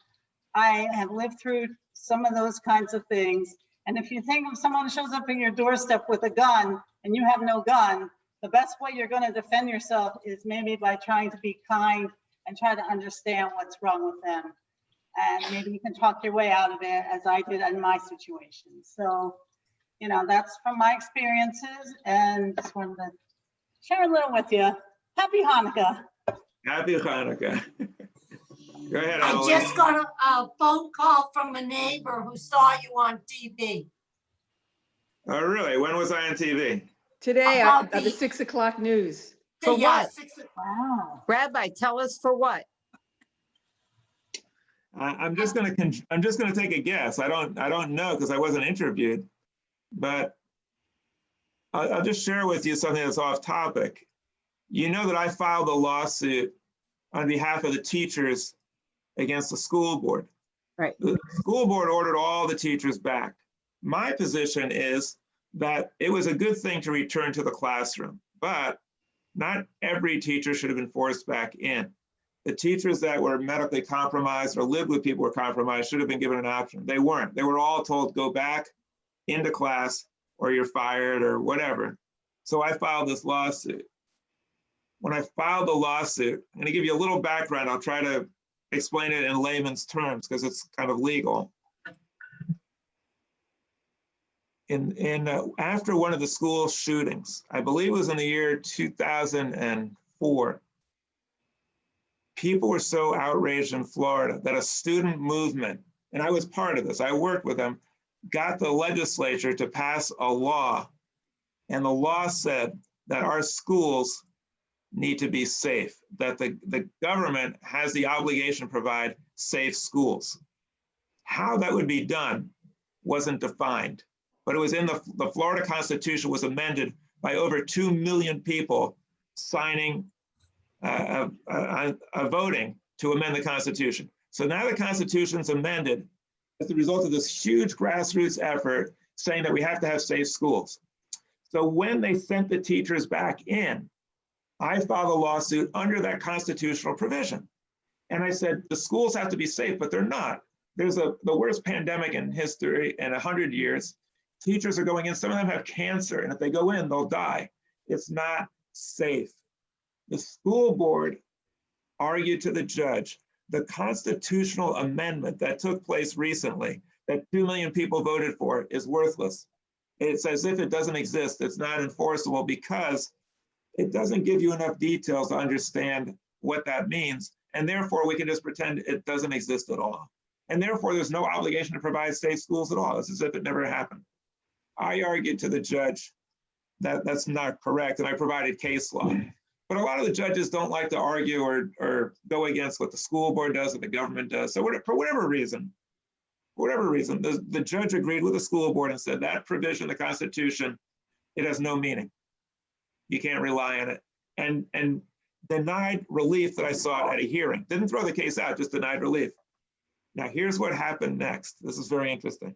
I have lived through some of those kinds of things. And if you think of someone shows up in your doorstep with a gun and you have no gun, the best way you're going to defend yourself is maybe by trying to be kind and try to understand what's wrong with them. And maybe you can talk your way out of it, as I did in my situation. So, you know, that's from my experiences, and just wanted to share a little with you. Happy Hanukkah. Happy Hanukkah. Go ahead, I Emily. just got a phone call from a neighbor who saw you on TV. Oh, really? When was I on TV? Today About at the 6 o'clock news. For Yeah, what? 6 o'clock. Wow. Rabbi, tell us for what? I'm just gonna take a guess. I don't know because I wasn't interviewed, but I'll just share with you something that's off topic. You know that I filed a lawsuit on behalf of the teachers against the school board. Right. The school board ordered all the teachers back. My position is that it was a good thing to return to the classroom, but not every teacher should have been forced back in. The teachers that were medically compromised or lived with people who were compromised should have been given an option. They weren't. They were all told, go back into class or you're fired or whatever. So I filed this lawsuit. When I filed the lawsuit, I'm gonna give you a little background. I'll try to explain it in layman's terms because it's kind of legal. After one of the school shootings, I believe it was in the year 2004, people were so outraged in Florida that a student movement and I was part of this, I worked with them, got the legislature to pass a law. And the law said that our schools need to be safe, that the government has the obligation to provide safe schools. How that would be done wasn't defined, but it was in the Florida Constitution was amended by over 2 million people signing, voting to amend the Constitution. So now the Constitution's amended as a result of this huge grassroots effort saying that we have to have safe schools. So when they sent the teachers back in, I filed a lawsuit under that constitutional provision. And I said, the schools have to be safe, but they're not. There's the worst pandemic in history in 100 years. Teachers are going in, some of them have cancer, and if they go in, they'll die. It's not safe. The school board argued to the judge, the constitutional amendment that took place recently, that 2 million people voted for, is worthless. It's as if it doesn't exist. It's not enforceable because it doesn't give you enough details to understand what that means. And therefore, we can just pretend it doesn't exist at all. And therefore, there's no obligation to provide safe schools at all. It's as if it never happened. I argued to the judge that that's not correct, and I provided case law. But a lot of the judges don't like to argue or go against what the school board does or the government does. So for whatever reason, the judge agreed with the school board and said that provision of the Constitution, it has no meaning. You can't rely on it. And denied relief that I sought at a hearing. Didn't throw the case out, just denied relief. Now here's what happened next. This is very interesting.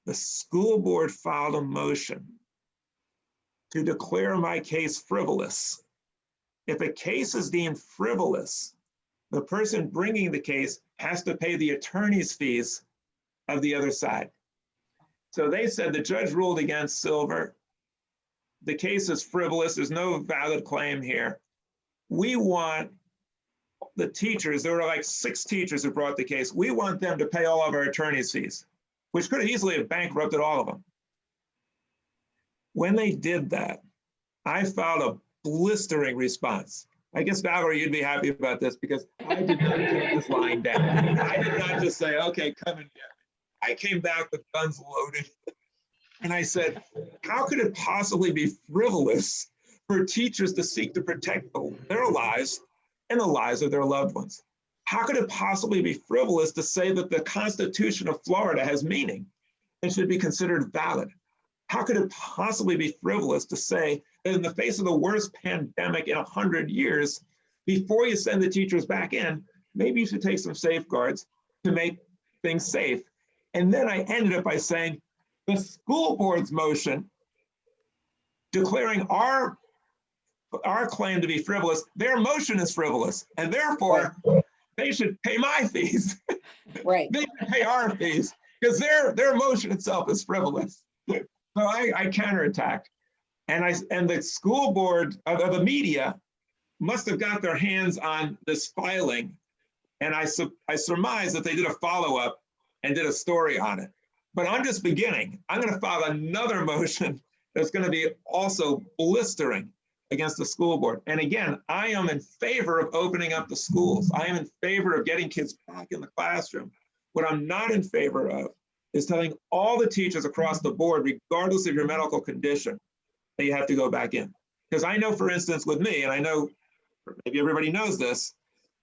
The school board filed a motion to declare my case frivolous. If a case is deemed frivolous, the person bringing the case has to pay the attorney's fees of the other side. So they said the judge ruled against Silver. The case is frivolous. There's no valid claim here. We want the teachers, there were like 6 teachers who brought the case. We want them to pay all of our attorney's fees, which could have easily have bankrupted all of them. When they did that, I filed a blistering response. I guess, Valerie, you'd be happy about this because I did not take this lying down. I did not just say, okay, come and get me. I came back with guns loaded. And I said, how could it possibly be frivolous for teachers to seek to protect their lives and the lives of their loved ones? How could it possibly be frivolous to say that the Constitution of Florida has meaning and should be considered valid? How could it possibly be frivolous to say that in the face of the worst pandemic in 100 years, before you send the teachers back in, maybe you should take some safeguards to make things safe? And then I ended up by saying, the school board's motion declaring our claim to be frivolous, their motion is frivolous, and therefore they should pay my fees. Right. They should pay our fees because their motion itself is frivolous. So I counterattacked, and the school board of the media must have got their hands on this filing, and I surmise that they did a follow-up and did a story on it. But I'm just beginning. I'm going to file another motion that's going to be also blistering against the school board. And again, I am in favor of opening up the schools. I am in favor of getting kids back in the classroom. What I'm not in favor of is telling all the teachers across the board, regardless of your medical condition, that you have to go back in. Because I know, for instance, with me, and I know maybe everybody knows this,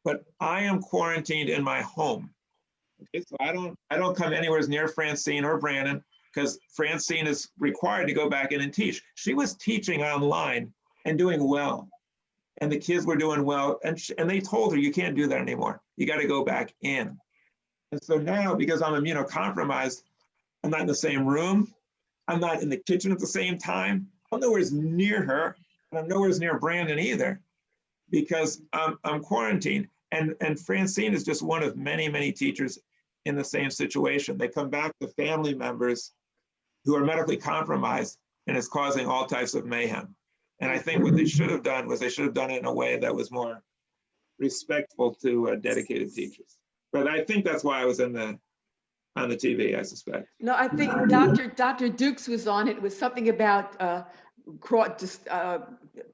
but I am quarantined in my home. Okay, so I don't come anywhere near Francine or Brandon because Francine is required to go back in and teach. She was teaching online and doing well, and the kids were doing well, and they told her, you can't do that anymore. You got to go back in. And so now, because I'm immunocompromised, I'm not in the same room. I'm not in the kitchen at the same time. I'm nowhere near her, and I'm nowhere near Brandon either, because I'm quarantined. And Francine is just one of many, many teachers in the same situation. They come back to family members who are medically compromised, and it's causing all types of mayhem. And I think what they should have done was they should have done it in a way that was more respectful to dedicated teachers. But I think that's why I was on the TV, I suspect. No, I think Dr. Dukes was on it. It was something about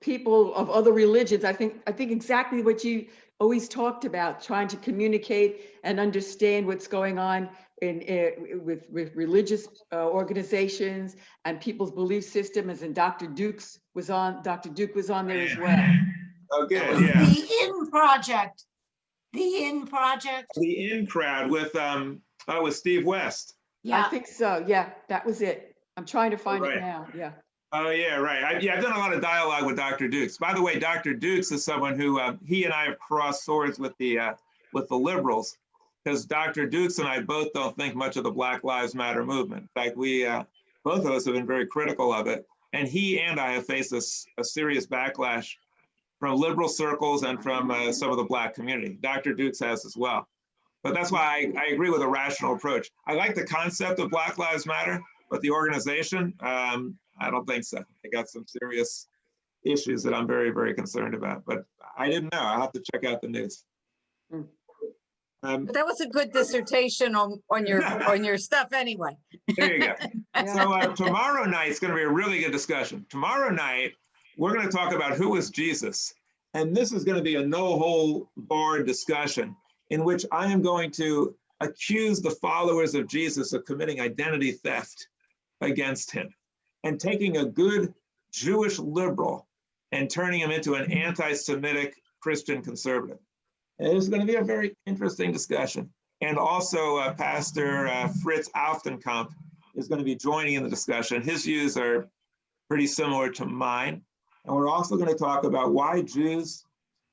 people of other religions. I think exactly what you always talked about trying to communicate and understand what's going on with religious organizations and people's belief systems. And Dr. Duke was on there as well. Oh, good, It was yeah. the In Project. The In Project. The In Crowd with Steve West. I Yeah. think so. Yeah, that was it. I'm trying to find Right. it now. Yeah. Oh, yeah, right. I've done a lot of dialogue with Dr. Dukes. By the way, Dr. Dukes is someone who he and I have crossed swords with the liberals, because Dr. Dukes and I both don't think much of the Black Lives Matter movement. In fact, we both of us have been very critical of it. And he and I have faced a serious backlash from liberal circles and from some of the Black community. Dr. Dukes has as well. But that's why I agree with a rational approach. I like the concept of Black Lives Matter, but the organization, I don't think so. They got some serious issues that I'm very, very concerned about. But I didn't know. I'll have to check out the news. But that was a good dissertation on your stuff anyway. There you go. So tomorrow night is going to be a really good discussion. Tomorrow night, we're going to talk about who is Jesus. And this is going to be a no-hold-barred discussion in which I am going to accuse the followers of Jesus of committing identity theft against him and taking a good Jewish liberal and turning him into an anti-Semitic Christian conservative. And this is going to be a very interesting discussion. And also Pastor Fritz Auftenkamp is going to be joining in the discussion. His views are pretty similar to mine. And we're also going to talk about why Jews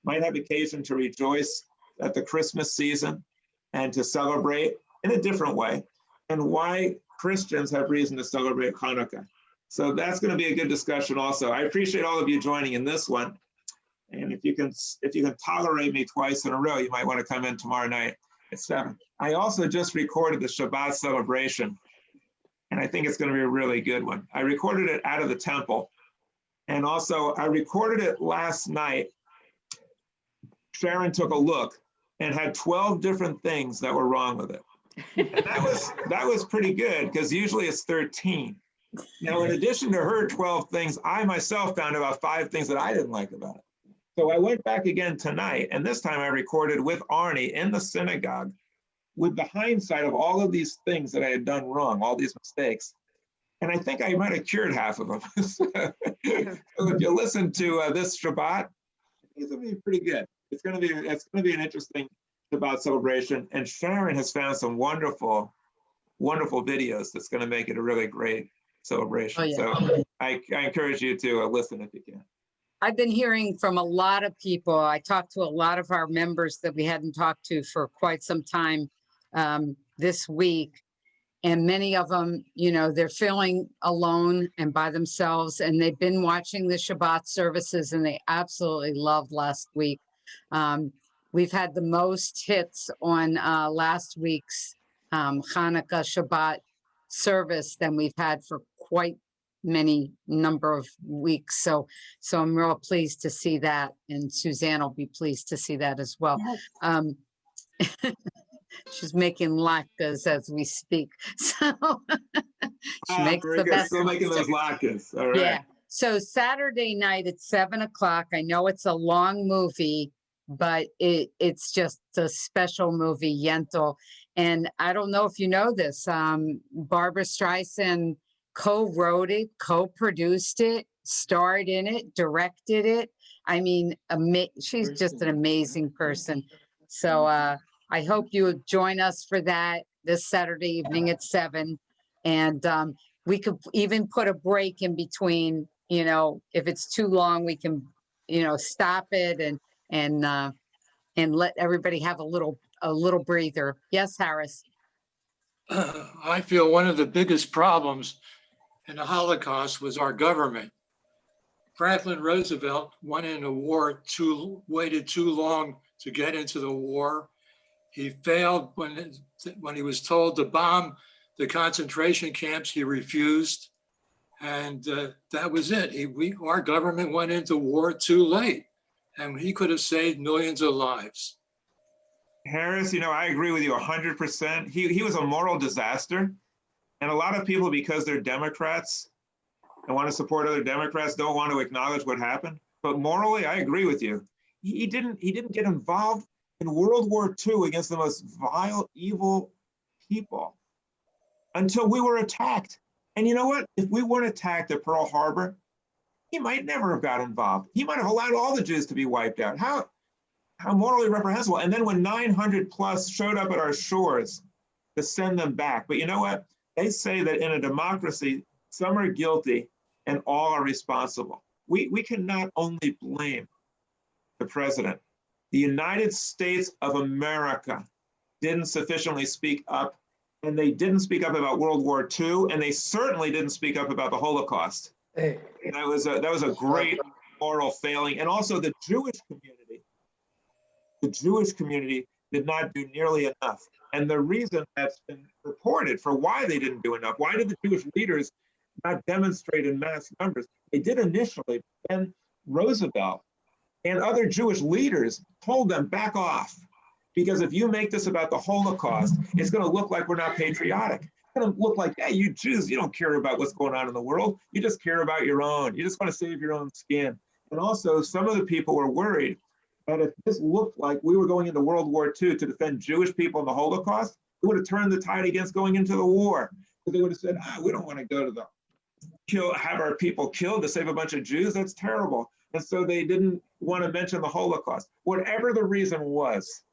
might have occasion to rejoice at the Christmas season and to celebrate in a different way, and why Christians have reason to celebrate Hanukkah. So that's going to be a good discussion also. I appreciate all of you joining in this one. And if you can tolerate me twice in a row, you might want to come in tomorrow night at 7. I also just recorded the Shabbat celebration, and I think it's going to be a really good one. I recorded it out of the temple. And also I recorded it last night. Sharon took a look and had 12 different things that were wrong with it. And that was pretty good, because usually it's 13. Now, in addition to her 12 things, I myself found about 5 things that I didn't like about it. So I went back again tonight, and this time I recorded with Arnie in the synagogue with the hindsight of all of these things that I had done wrong, all these mistakes. And I think I might have cured half of them. So if you listen to this Shabbat, it's going to be pretty good. It's going to be an interesting Shabbat celebration. And Sharon has found some wonderful, wonderful videos that's going to make it a really great celebration. Oh, yeah. So I encourage you to listen if you can. I've been hearing from a lot of people. I talked to a lot of our members that we hadn't talked to for quite some time this week. And many of them, you know, they're feeling alone and by themselves, and they've been watching the Shabbat services, and they absolutely loved last week. We've had the most hits on last week's Hanukkah Shabbat service than we've had for quite many number of weeks. So I'm real pleased to see that, and Suzanne will be pleased to see that as well. She's making latkes as we speak. So she makes the best. Still making those latkes. All right. Yeah. So Saturday night at 7 o'clock. I know it's a long movie, but it's just a special movie, Yentl. And I don't know if you know this. Barbara Streisand co-wrote it, co-produced it, starred in it, directed it. I mean, she's just an amazing person. So I hope you would join us for that this Saturday evening at 7. And we could even put a break in between, you know, if it's too long, we can, you know, stop it and let everybody have a little breather. Yes, Harris. I feel one of the biggest problems in the Holocaust was our government. Franklin Roosevelt went into war waited too long to get into the war. He failed when he was told to bomb the concentration camps. He refused, and that was it. Our government went into war too late, and he could have saved millions of lives. Harris, you know, I agree with you 100%. He was a moral disaster, and a lot of people, because they're Democrats and want to support other Democrats, don't want to acknowledge what happened. But morally, I agree with you. he didn't get involved in World War II against the most vile, evil people until we were attacked. And you know what? If we weren't attacked at Pearl Harbor, he might never have got involved. He might have allowed all the Jews to be wiped out. How morally reprehensible. And then when 900 plus showed up at our shores to send them back. But you know what? They say that in a democracy, some are guilty and all are responsible. We cannot only blame the president. The United States of America didn't sufficiently speak up, and they didn't speak up about World War II, and they certainly didn't speak up about the Holocaust. Hey. And that was a great moral failing. And also the Jewish community did not do nearly enough. And the reason that's been reported for why they didn't do enough, why did the Jewish leaders not demonstrate in mass numbers? They did initially, and Roosevelt and other Jewish leaders told them, back off. Because if you make this about the Holocaust, it's going to look like we're not patriotic. It's going to look like, hey, you Jews, you don't care about what's going on in the world. You just care about your own. You just want to save your own skin. And also, some of the people were worried that if this looked like we were going into World War II to defend Jewish people in the Holocaust, it would have turned the tide against going into the war. Because they would have said, we don't want to go to have our people killed to save a bunch of Jews. That's terrible. And so they didn't want to mention the Holocaust. Whatever the reason was,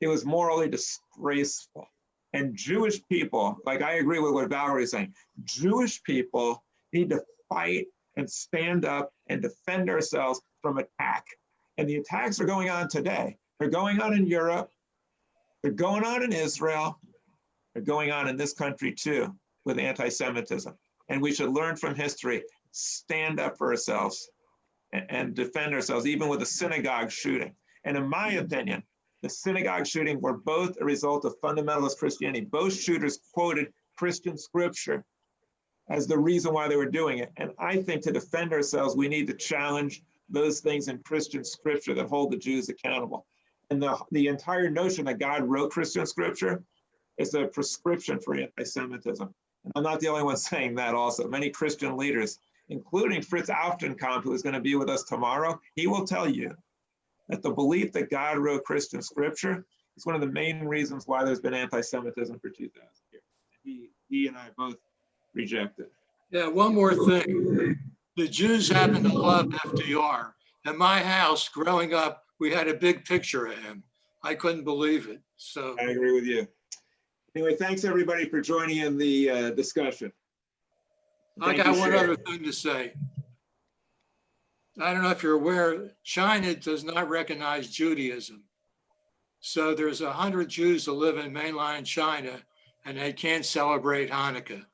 it was morally disgraceful. And Jewish people, like I agree with what Valerie is saying, Jewish people need to fight and stand up and defend ourselves from attack. And the attacks are going on today. They're going on in Europe. They're going on in Israel. They're going on in this country too with anti-Semitism. And we should learn from history, stand up for ourselves and defend ourselves, even with a synagogue shooting. And in my opinion, the synagogue shooting were both a result of fundamentalist Christianity. Both shooters quoted Christian scripture as the reason why they were doing it. And I think to defend ourselves, we need to challenge those things in Christian scripture that hold the Jews accountable. And the entire notion that God wrote Christian scripture is a prescription for anti-Semitism. And I'm not the only one saying that also. Many Christian leaders, including Fritz Aufdenkamp, who is going to be with us tomorrow, he will tell you that the belief that God wrote Christian scripture is one of the main reasons why there's been anti-Semitism for 2,000 years. He and I both reject it. Yeah, one more thing. The Jews happen to love FDR. In my house, growing up, we had a big picture of him. I couldn't believe it. So I agree with you. Anyway, thanks everybody for joining in the discussion. I got one other thing to say. I don't know if you're aware, China does not recognize Judaism. So there's 100 Jews that live in mainland China and they can't celebrate Hanukkah.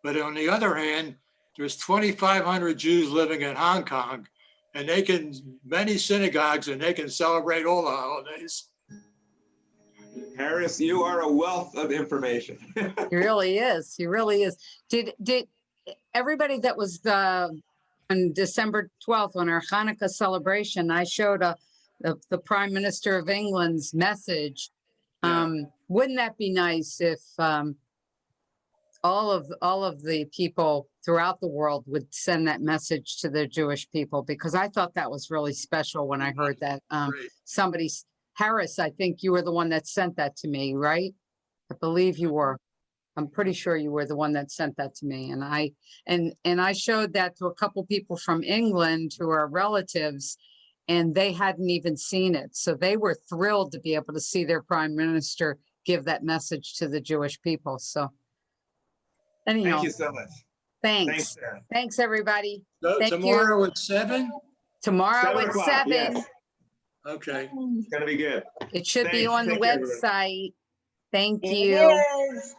But on the other hand, there's 2,500 Jews living in Hong Kong and they can, many synagogues, and they can celebrate all the holidays. Harris, you are a wealth of information. He really is. He really is. Did everybody that was on December 12th on our Hanukkah celebration, I showed the Prime Minister of England's message. Yeah. Wouldn't that be nice if all of the people throughout the world would send that message to the Jewish people? Because I thought that was really special when I heard that. Harris, I think you were the one that sent that to me, right? I believe you were. I'm pretty sure you were the one that sent that to me. And I showed that to a couple people from England who are relatives, and they hadn't even seen it. So they were thrilled to be able to see their prime minister give that message to the Jewish people. So anyhow. Thank you so much. Thanks. Thanks, everybody. So Thank tomorrow you. at 7? Tomorrow at 7. Yes. Okay. It's going to be good. It should be Thanks. on the Take care, everybody. website. Thank It you. is.